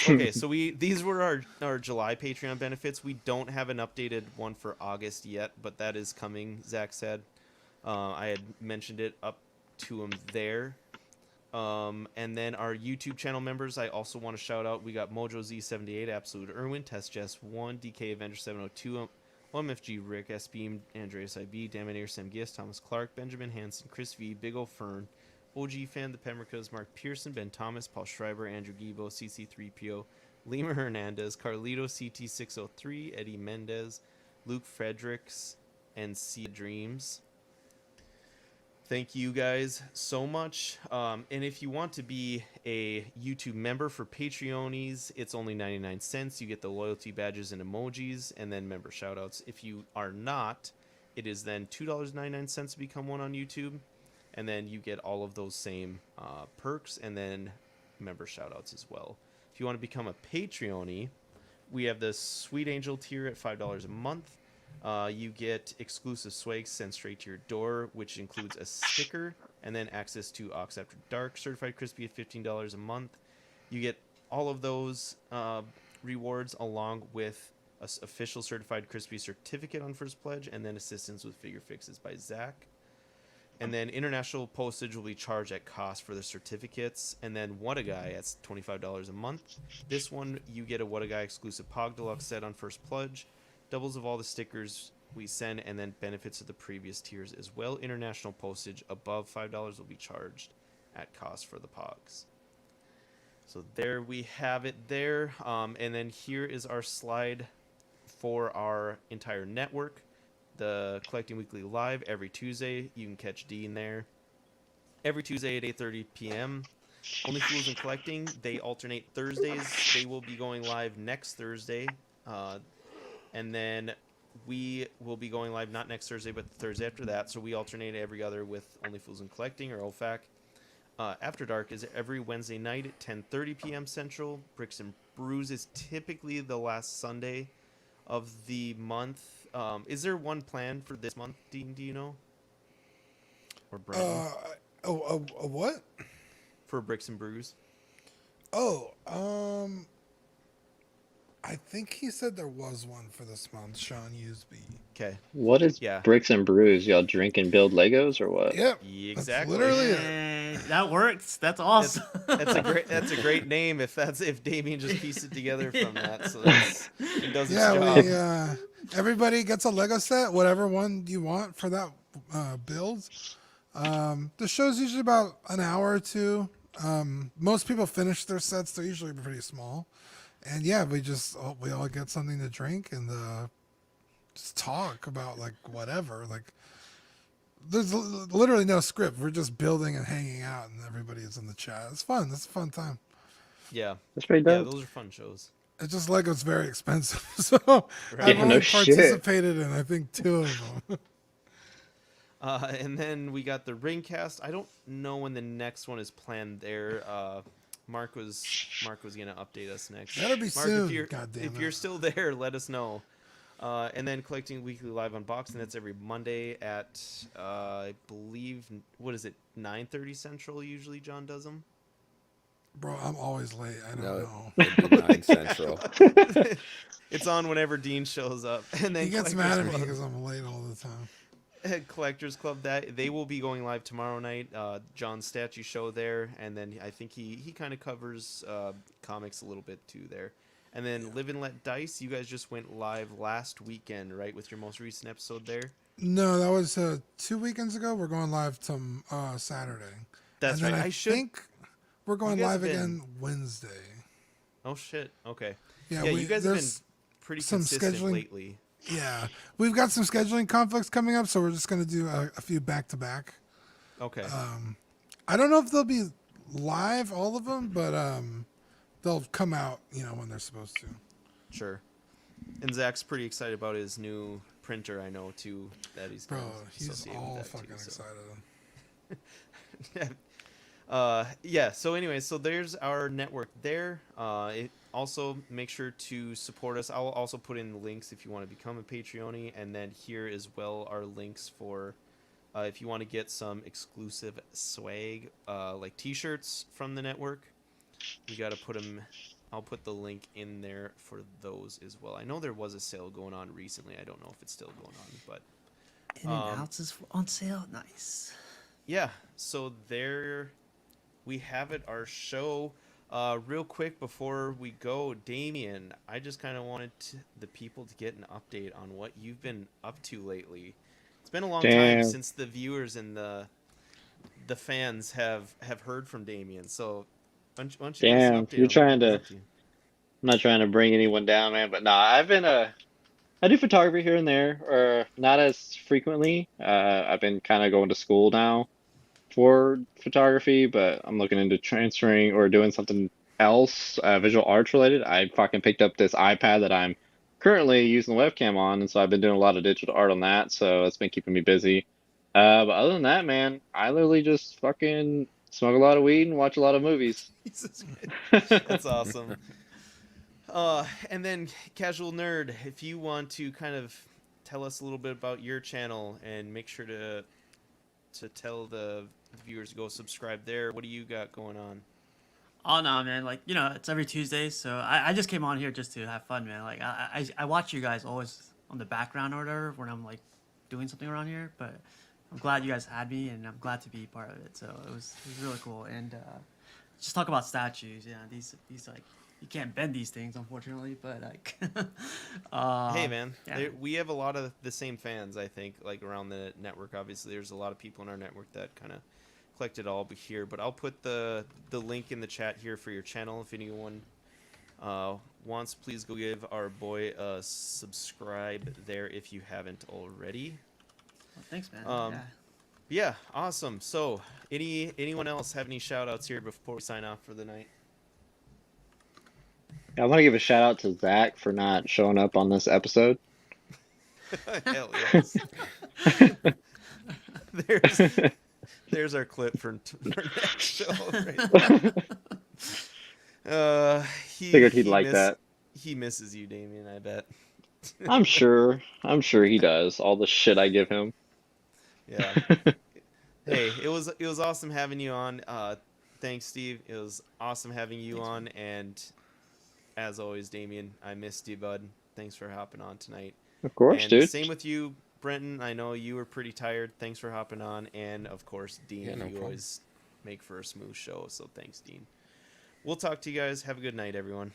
Okay, so these were our July Patreon benefits. We don't have an updated one for August yet, but that is coming. Zach said. I had mentioned it up to him there. And then our YouTube channel members, I also want to shout out. We got Mojo Z78, Absolute Irwin, Test Jess 1, DK Avenger 702, OMFG Rick, S Beam, Andreas IB, Daminator Sam Gist, Thomas Clark, Benjamin Hansen, Chris V, Big O Fern, OG Fan, The Pembricas, Mark Pearson, Ben Thomas, Paul Schreiber, Andrew Gibo, CC3PO, Lima Hernandez, Carlito CT603, Eddie Mendez, Luke Fredericks, and Sea Dreams. Thank you guys so much. And if you want to be a YouTube member for Patreonies, it's only 99 cents. You get the loyalty badges and emojis and then member shoutouts. If you are not, it is then $2.99 to become one on YouTube. And then you get all of those same perks and then member shoutouts as well. If you want to become a Patreonie, we have the Sweet Angel tier at $5 a month. You get exclusive swag sent straight to your door, which includes a sticker and then access to Ox After Dark Certified Crispy at $15 a month. You get all of those rewards along with an official Certified Crispy certificate on First Pledge and then assistance with figure fixes by Zach. And then international postage will be charged at cost for the certificates. And then What a Guy at $25 a month. This one, you get a What a Guy exclusive Pog Deluxe set on First Pledge. Doubles of all the stickers we send, and then benefits of the previous tiers as well. International postage above $5 will be charged at cost for the Pogs. So there we have it there. And then here is our slide for our entire network. The Collecting Weekly Live every Tuesday. You can catch Dean there. Every Tuesday at 8:30 p.m. Only Fools in Collecting. They alternate Thursdays. They will be going live next Thursday. And then we will be going live not next Thursday, but the Thursday after that. So we alternate every other with Only Fools in Collecting or OFAC. After Dark is every Wednesday night at 10:30 p.m. Central. Bricks and Brews is typically the last Sunday of the month. Is there one planned for this month, Dean? Do you know? Or Brandon? What? For Bricks and Brews? I think he said there was one for this month, Sean Usby. Okay. What is Bricks and Brews? Y'all drink and build Legos or what? Yep. Exactly. Literally that works. That's awesome. That's a great name if Damien just pieced it together from that. So it does its job. Everybody gets a Lego set, whatever one you want for that build. The show's usually about an hour or two. Most people finish their sets. They're usually pretty small. And yeah, we all get something to drink and just talk about like whatever. Like there's literally no script. We're just building and hanging out, and everybody is in the chat. It's fun. It's a fun time. Yeah. That's pretty Yeah, dope. those are fun shows. It's just Lego's very expensive, so I've Yeah, only no shit. participated in I think 2 of them. And then we got the Ringcast. I don't know when the next one is planned there. Mark was gonna update us next. Better be Mark, soon. if you're still there, let us know. And then collecting weekly live unboxing. That's every Monday at I believe, what is it, 9:30 Central? Usually John does them. Bro, I'm always late. I don't know. It'd be 9 Central. It's on whenever Dean shows up. And then He gets Collectors mad at me Club- because I'm late all the time. Collectors Club, that they will be going live tomorrow night. John's statue show there, and then I think he kind of covers comics a little bit too there. And then Live and Let Dice, you guys just went live last weekend, right, with your most recent episode there? No, that was 2 weekends ago. We're going live to Saturday. That's and then right. I think we're going guys live have been- again Wednesday. Oh shit. Okay. Yeah, You guys have been there's pretty some consistent scheduling- lately. Yeah, we've got some scheduling conflicts coming up, so we're just going to do a few back to back. Okay. I don't know if they'll be live, all of them, but they'll come out, when they're supposed to. Sure. And Zach's pretty excited about his new printer, I know, too, that he's Bro, gonna he's associate all with that, fucking too, so. excited. Yeah, so anyway, so there's our network there. It also, make sure to support us. I'll also put in the links if you want to become a Patreon, and then here as well are links for if you want to get some exclusive swag, like t-shirts from the network. We got to put them. I'll put the link in there for those as well. I know there was a sale going on recently. I don't know if it's still going on, but In and Outs is on sale. Nice. yeah, so there we have it, our show. Real quick before we go, Damien, I just kind of wanted the people to get an update on what you've been up to lately. It's been a long time since the viewers and the fans have heard from Damien. So why don't you give us an update You're on trying what you're to. up to? I'm not trying to bring anyone down, man, but nah, I've been I do photography here and there, or not as frequently. I've been kind of going to school now for photography, but I'm looking into transferring or doing something else, visual arts related. I fucking picked up this iPad that I'm currently using the webcam on, and so I've been doing a lot of digital art on that, so it's been keeping me busy. But other than that, man, I literally just fucking smoke a lot of weed and watch a lot of movies. Jesus, that's awesome. And then Casual Nerd, if you want to kind of tell us a little bit about your channel and make sure to tell the viewers to go subscribe there. What do you got going on? Oh no, man! Like it's every Tuesday, so I just came on here just to have fun, man. Like I watch you guys always on the background or whatever when I'm like doing something around here, but I'm glad you guys had me, and I'm glad to be part of it. So it was really cool, and just talk about statues. Yeah, these like you can't bend these things, unfortunately, but like. Hey man, yeah. we have a lot of the same fans, I think, like around the network. Obviously, there's a lot of people in our network that kind of collect it all here, but I'll put the link in the chat here for your channel. If anyone wants, please go give our boy a subscribe there if you haven't already. Well, thanks, man. Yeah, awesome. So, anyone else have any shout outs here before we sign off for the night? I want to give a shout out to Zach for not showing up on this episode. Hell yes. There's our clip for our next show. Right? Figured he'd like that. He misses you, Damien, I bet. I'm sure he does. All the shit I give him. Yeah. Hey, it was awesome having you on. Thanks, Steve. It was awesome having you on, and as always, Damien, I missed you, bud. Thanks for hopping on tonight. Of course, and dude. Same with you, Brenton. I know you were pretty tired. Thanks for hopping on, and of course, Dean. Yeah, no you problem. always make for a smooth show, so thanks, Dean. We'll talk to you guys. Have a good night, everyone.